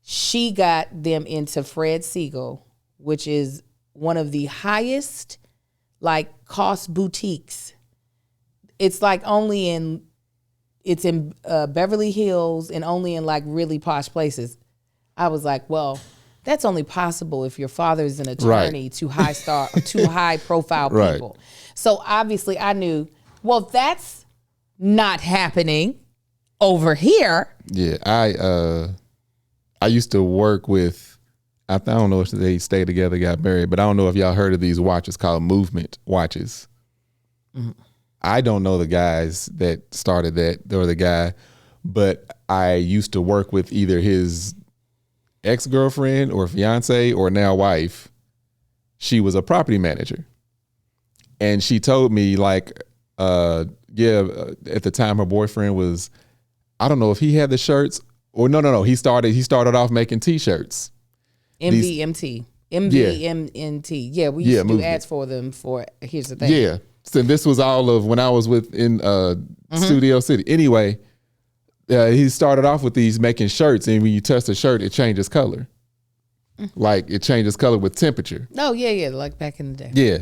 She got them into Fred Siegel, which is one of the highest like cost boutiques. It's like it's in Beverly Hills and only in like really posh places. I was like, well, that's only possible if your father is an attorney to high profile people. Right. So obviously I knew, well, that's not happening over here. Yeah, I used to work with, I don't know if they stayed together, got married, but I don't know if y'all heard of these watches called Movement watches. Mm-hmm. I don't know the guys that started that or the guy, but I used to work with either his ex-girlfriend or fiance or now wife. She was a property manager. And she told me like, at the time her boyfriend was, I don't know if he had the shirts or no. He started off making t-shirts. MVMT. MVMNT. Yeah, we used to do ads for them for, here's the thing. Yeah. So this was all of when I was in Studio City. Anyway, he started off with these making shirts, and when you touch the shirt, it changes color. Like it changes color with temperature. Oh, yeah, like back in the day. Yeah.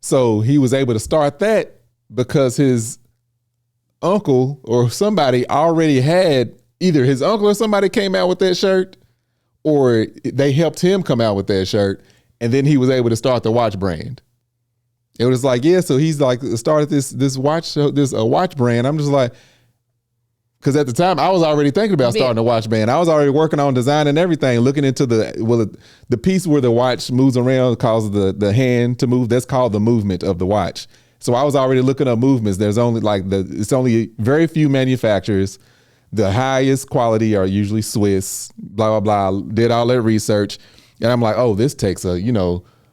So he was able to start that because his uncle or somebody already had, either his uncle or somebody came out with that shirt, or they helped him come out with that shirt, and then he was able to start the watch brand. It was like, so he's like started this watch brand. I'm just like, because at the time I was already thinking about starting a watch brand. I was already working on design and everything, looking into the piece where the watch moves around causes the hand to move. That's called the movement of the watch. So I was already looking up movements. There's only it's only very few manufacturers. The highest quality are usually Swiss, blah, blah, blah. Did all that research. And I'm like, this takes a,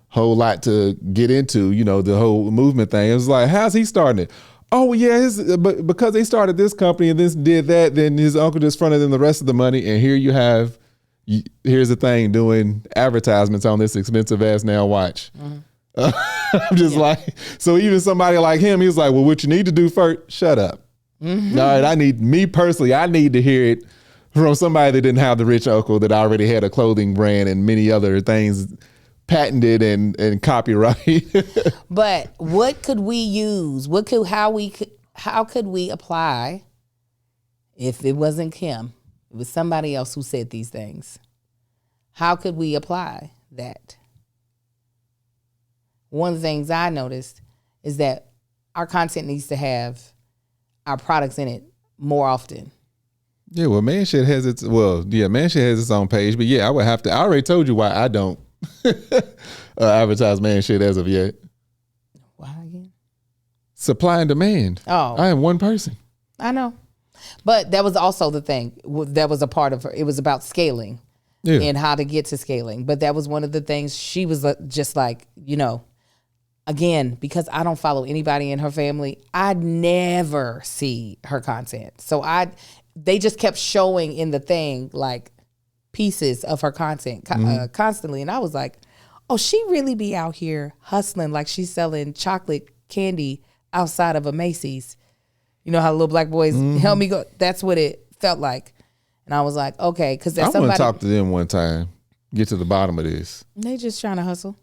whole lot to get into, the whole movement thing. It was like, how's he starting it? Oh yeah, but because they started this company and this did that, then his uncle just fronted them the rest of the money, and here's the thing, doing advertisements on this expensive ass now watch. Mm-hmm. I'm just like, so even somebody like him, he's like, well, what you need to do first, shut up. Mm-hmm. All right, I need to hear it from somebody that didn't have the rich uncle that already had a clothing brand and many other things patented and copyright. But what could we use? How could we apply if it wasn't Kim? It was somebody else who said these things. How could we apply that? One of the things I noticed is that our content needs to have our products in it more often. Yeah, well, man shit has its own page, but yeah, I would have to. I already told you why I don't advertise man shit as of yet. Why again? Supply and demand. Oh, I am one person. I know, but that was also the thing. That was a part of her. It was about scaling and how to get to scaling. But that was one of the things she was just like, again, because I don't follow anybody in her family, I never see her content. So they just kept showing in the thing like pieces of her content constantly. And I was like, oh, she really be out here hustling like she's selling chocolate candy outside of a Macy's. You know how little black boys help me go? That's what it felt like. And I was like, okay, because I want to talk to them one time, get to the bottom of this. They just trying to hustle.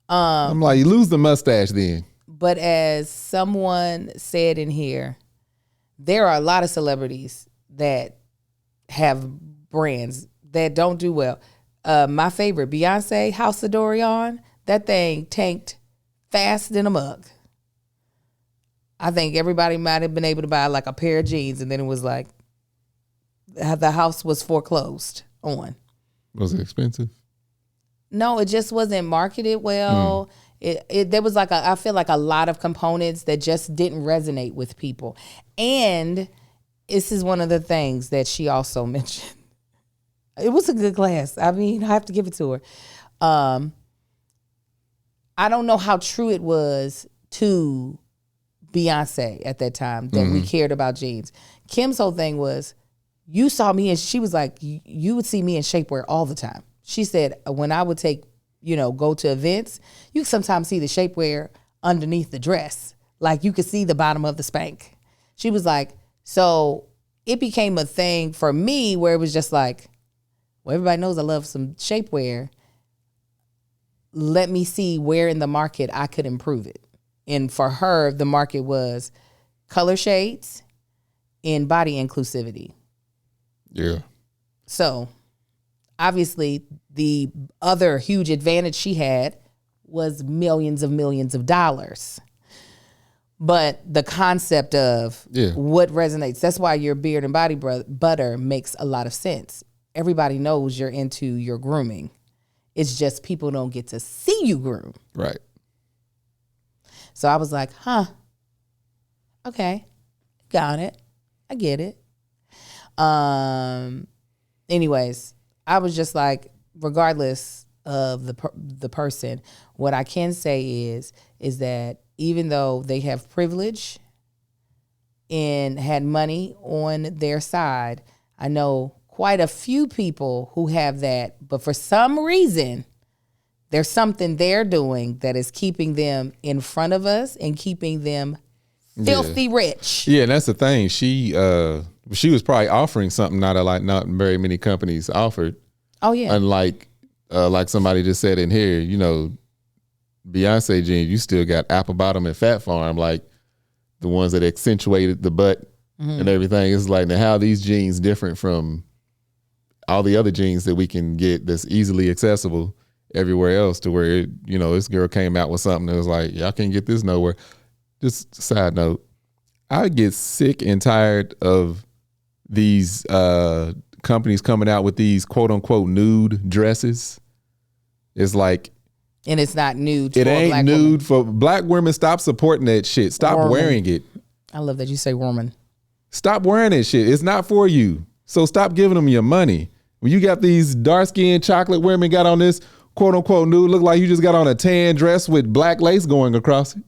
I'm like, you lose the mustache then. But as someone said in here, there are a lot of celebrities that have brands that don't do well. My favorite, Beyonce, House of Dorian, that thing tanked fast in a mug. I think everybody might have been able to buy like a pair of jeans, and then it was like the house was foreclosed on. Was it expensive? No, it just wasn't marketed well. There was like I feel like a lot of components that just didn't resonate with people. And this is one of the things that she also mentioned. It was a good class. I mean, I have to give it to her. I don't know how true it was to Beyonce at that time that we cared about jeans. Kim's whole thing was, you saw me, and she was like, you would see me in shapewear all the time. She said, when I would go to events, you could sometimes see the shapewear underneath the dress. Like you could see the bottom of the spank. She was like, so it became a thing for me where it was just like, well, everybody knows I love some shapewear. Let me see where in the market I could improve it. And for her, the market was color shades and body inclusivity. Yeah. So obviously the other huge advantage she had was millions of dollars. But the concept of what resonates, that's why your beard and body butter makes a lot of sense. Everybody knows you're into your grooming. It's just people don't get to see you groom. Right. So I was like, okay, got it. I get it. Anyways, I was just like, regardless of the person, what I can say is that even though they have privilege and had money on their side, I know quite a few people who have that, but for some reason, there's something they're doing that is keeping them in front of us and keeping them filthy rich. Yeah, and that's the thing. She was probably offering something not very many companies offered. Oh yeah. Unlike like somebody just said in here, Beyonce jeans, you still got Apple Bottom and Fat Farm, like the ones that accentuated the butt and everything. It's like, now how are these jeans different from all the other jeans that we can get that's easily accessible everywhere else, to where this girl came out with something that was like, y'all can't get this nowhere. Just side note, I get sick and tired of these companies coming out with these quote unquote nude dresses. It's like, and it's not nude. It ain't nude for black women. Stop supporting that shit. Stop wearing it. I love that you say woman. Stop wearing that shit. It's not for you. So stop giving them your money. When you got these dark skinned chocolate women got on this quote unquote nude, look like you just got on a tan dress with black lace going across it.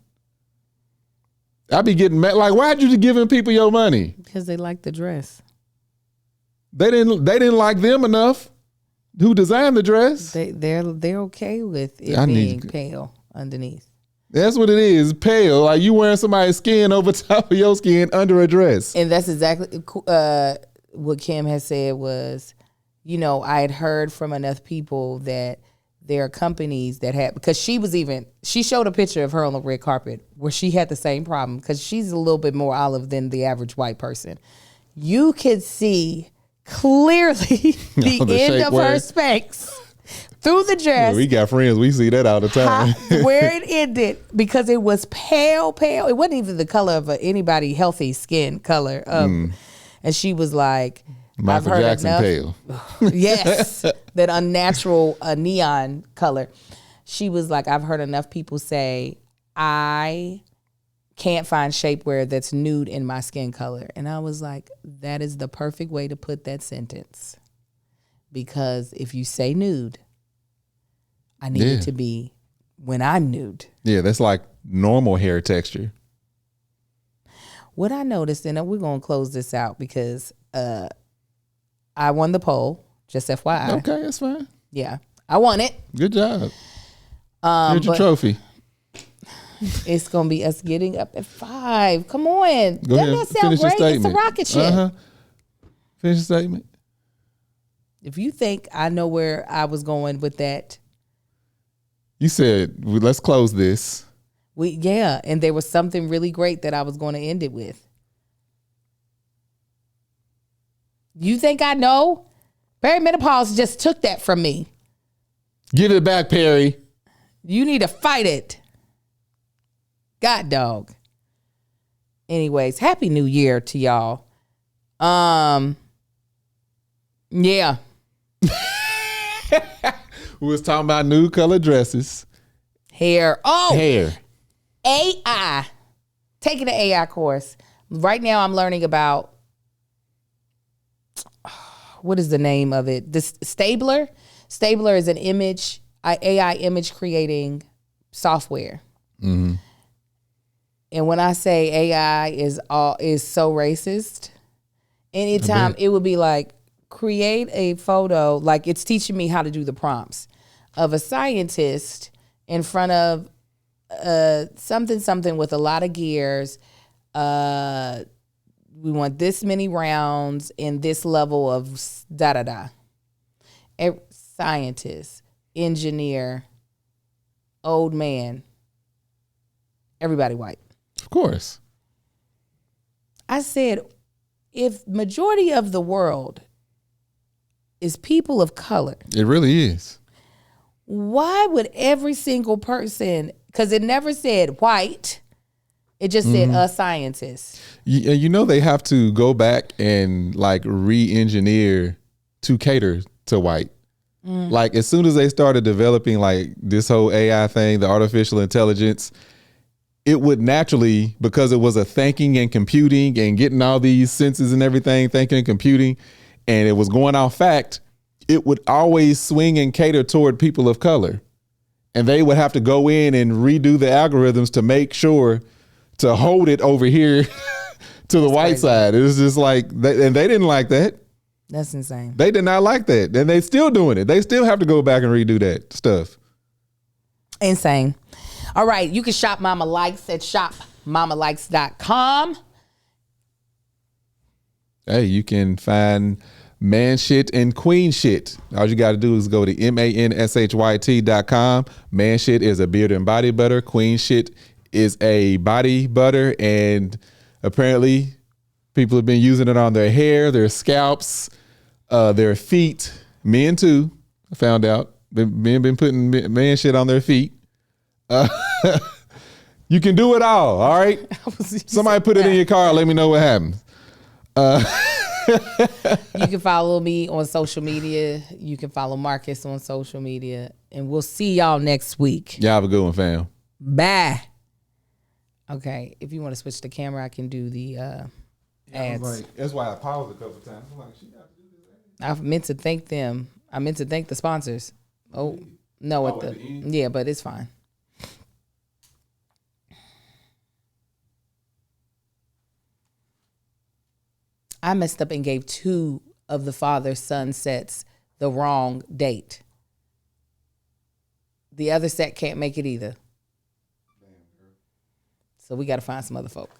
I be getting mad. Like, why'd you giving people your money? Because they like the dress. They didn't like them enough. Who designed the dress? They're okay with it being pale underneath. That's what it is, pale. Like you wearing somebody's skin over top of your skin under a dress. And that's exactly what Kim has said was, I had heard from enough people that there are companies that have, because she showed a picture of her on the red carpet where she had the same problem, because she's a little bit more olive than the average white person. You could see clearly the end of her Spanx through the dress. Yeah, we got friends. We see that all the time. Where it ended, because it was pale. It wasn't even the color of anybody healthy skin color. And she was like, Michael I've heard Jackson enough. pale. Yes, that unnatural neon color. She was like, I've heard enough people say, I can't find shapewear that's nude in my skin color. And I was like, that is the perfect way to put that sentence. Because if you say nude, I need it to be when I'm nude. Yeah, that's like normal hair texture. What I noticed, and we're going to close this out because I won the poll, just FYI. Okay, that's fine. Yeah, I won it. Good job. Here's your trophy. It's going to be us getting up at 5. Come on. Go ahead. Doesn't that sound great? It's a rocket ship. Finish your statement. If you think I know where I was going with that. You said, let's close this. And there was something really great that I was going to end it with. You think I know? Perimenopause just took that from me. Give it back, Perry. You need to fight it. God dog. Anyways, Happy New Year to y'all. Yeah. We was talking about nude color dresses. Hair. Hair. AI. Taking the AI course. Right now I'm learning about, what is the name of it? This Stabler. Stabler is an AI image creating software. Mm-hmm. And when I say AI is so racist, anytime it would be like, create a photo, like it's teaching me how to do the prompts of a scientist in front of something with a lot of gears. We want this many rounds and this level of da-da-da. Scientist, engineer, old man, everybody white. Of course. I said, if majority of the world is people of color. It really is. Why would every single person, because it never said white, it just said a scientist. You know they have to go back and like re-engineer to cater to white. Like as soon as they started developing like this whole AI thing, the artificial intelligence, it would naturally, because it was a thinking and computing and getting all these senses and everything, thinking and computing, and it was going off fact, it would always swing and cater toward people of color. And they would have to go in and redo the algorithms to make sure to hold it over here to the white side. It was just like, and they didn't like that. That's insane. They did not like that. And they still doing it. They still have to go back and redo that stuff. Insane. All right. You can shop Mama Likes at shopmamalikes.com. Hey, you can find man shit and queen shit. All you got to do is go to manShyt.com. Man shit is a beard and body butter. Queen shit is a body butter. And apparently people have been using it on their hair, their scalps, their feet. Men too, I found out. Men been putting man shit on their feet. You can do it all right? Somebody put it in your car. Let me know what happens. You can follow me on social media. You can follow Marcus on social media. And we'll see y'all next week. Y'all have a good one, fam. Bye. Okay, if you want to switch the camera, I can do the ads. That's why I paused a couple times. I'm like, she got to do this. I meant to thank them. I meant to thank the sponsors. Oh, no, at the end? Yeah, but it's fine. I messed up and gave 2 of the father-son sets the wrong date. The other set can't make it either. So we got to find some other folk.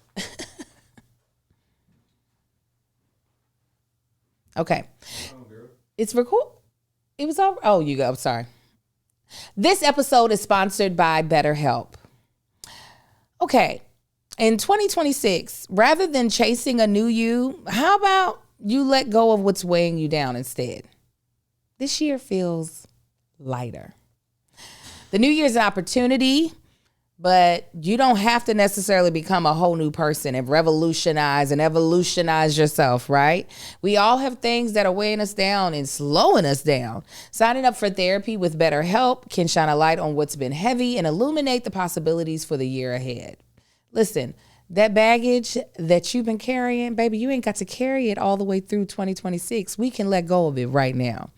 Okay. It's record. It was all. Oh, you go. Sorry. This episode is sponsored by BetterHelp. Okay. In 2026, rather than chasing a new you, how about you let go of what's weighing you down instead? This year feels lighter. The new year's an opportunity But you don't have to necessarily become a whole new person and revolutionize and evolutionize yourself, right? We all have things that are weighing us down and slowing us down. Signing up for therapy with BetterHelp can shine a light on what's been heavy and illuminate the possibilities for the year ahead. Listen, that baggage that you've been carrying, baby, you ain't got to carry it all the way through 2026. We can let go of it right now.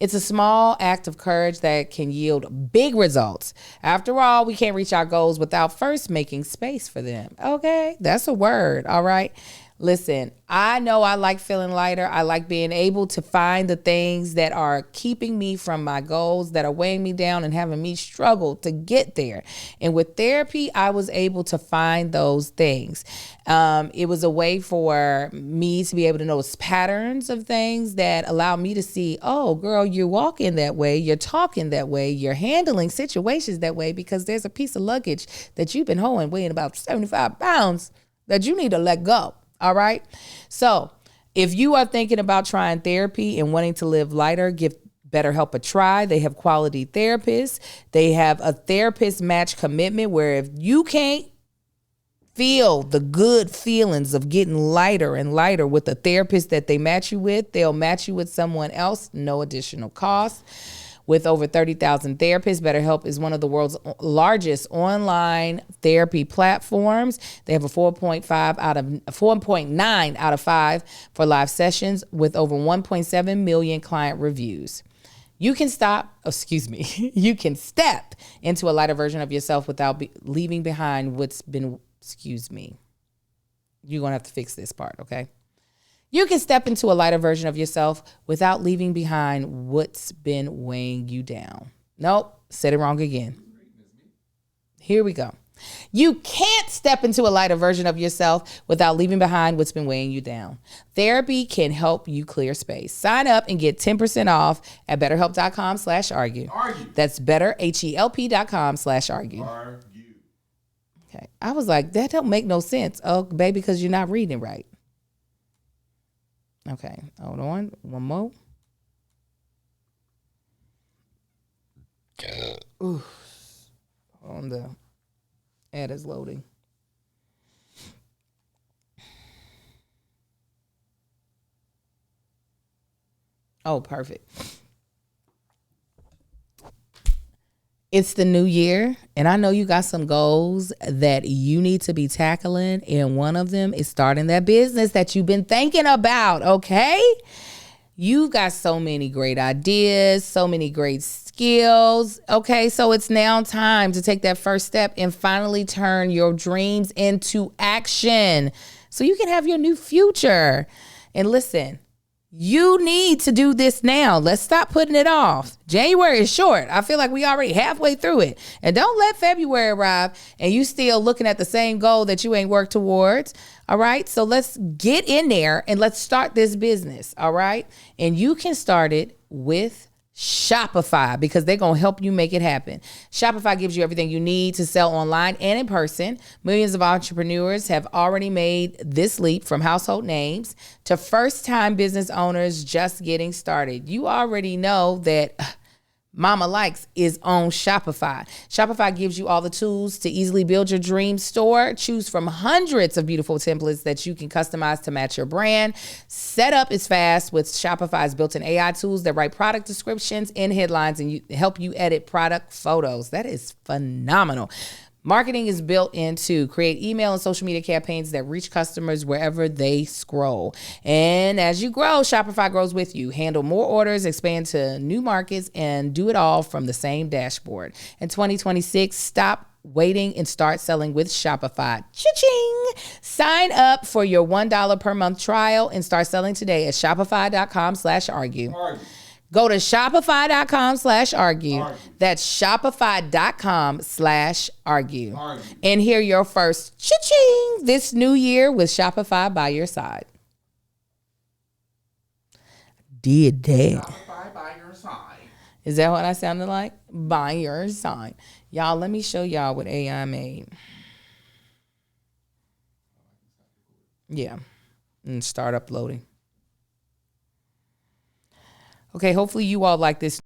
It's a small act of courage that can yield big results. After all, we can't reach our goals without first making space for them. Okay, that's a word, all right? Listen, I know I like feeling lighter. I like being able to find the things that are keeping me from my goals, that are weighing me down and having me struggle to get there. And with therapy, I was able to find those things. It was a way for me to be able to notice patterns of things that allow me to see, oh, girl, you're walking that way, you're talking that way, you're handling situations that way because there's a piece of luggage that you've been holding weighing about 75 pounds that you need to let go. All right. So if you are thinking about trying therapy and wanting to live lighter, give BetterHelp a try. They have quality therapists. They have a therapist match commitment where if you can't feel the good feelings of getting lighter and lighter with the therapist that they match you with, they'll match you with someone else, no additional cost. With over 30,000 therapists, BetterHelp is one of the world's largest online therapy platforms. They have a 4.9 out of 5 for live sessions with over 1.7 million client reviews. You can you can step into a lighter version of yourself without leaving behind what's been, You're going to have to fix this part, okay? You can step into a lighter version of yourself without leaving behind what's been weighing you down. Nope, said it wrong again. Here we go. You can't step into a lighter version of yourself without leaving behind what's been weighing you down. Therapy can help you clear space. Sign up and get 10% off at betterhelp.com/argue. That's betterhelp.com/argue. Okay. I was like, that don't make no sense. Oh, baby, because you're not reading right. Okay, hold on. One more. Ooh. On the ad is loading. Oh, perfect. It's the new year, and I know you got some goals that you need to be tackling, and one of them is starting that business that you've been thinking about, okay? You got so many great ideas, so many great skills, okay? So it's now time to take that first step and finally turn your dreams into action so you can have your new future. And listen, you need to do this now. Let's stop putting it off. January is short. I feel like we already halfway through it. And don't let February arrive and you still looking at the same goal that you ain't worked towards. All right. So let's get in there and let's start this business. All right. And you can start it with Shopify because they're going to help you make it happen. Shopify gives you everything you need to sell online and in person. Millions of entrepreneurs have already made this leap from household names to first-time business owners just getting started. You already know that Mama Likes is on Shopify. Shopify gives you all the tools to easily build your dream store. Choose from hundreds of beautiful templates that you can customize to match your brand. Setup is fast with Shopify's built-in AI tools that write product descriptions and headlines and help you edit product photos. That is phenomenal. Marketing is built in to create email and social media campaigns that reach customers wherever they scroll. And as you grow, Shopify grows with you. Handle more orders, expand to new markets, and do it all from the same dashboard. In 2026, stop waiting and start selling with Shopify. Cha-ching! Sign up for your $1 per month trial and start selling today at shopify.com/argue. Go to shopify.com/argue. That's shopify.com/argue. And hear your first cha-ching this new year with Shopify by your side. Did that. Shopify by your side. Is that what I sounded like? By your side. Y'all, let me show y'all what AI made. Yeah. And start uploading. Okay, hopefully you all like this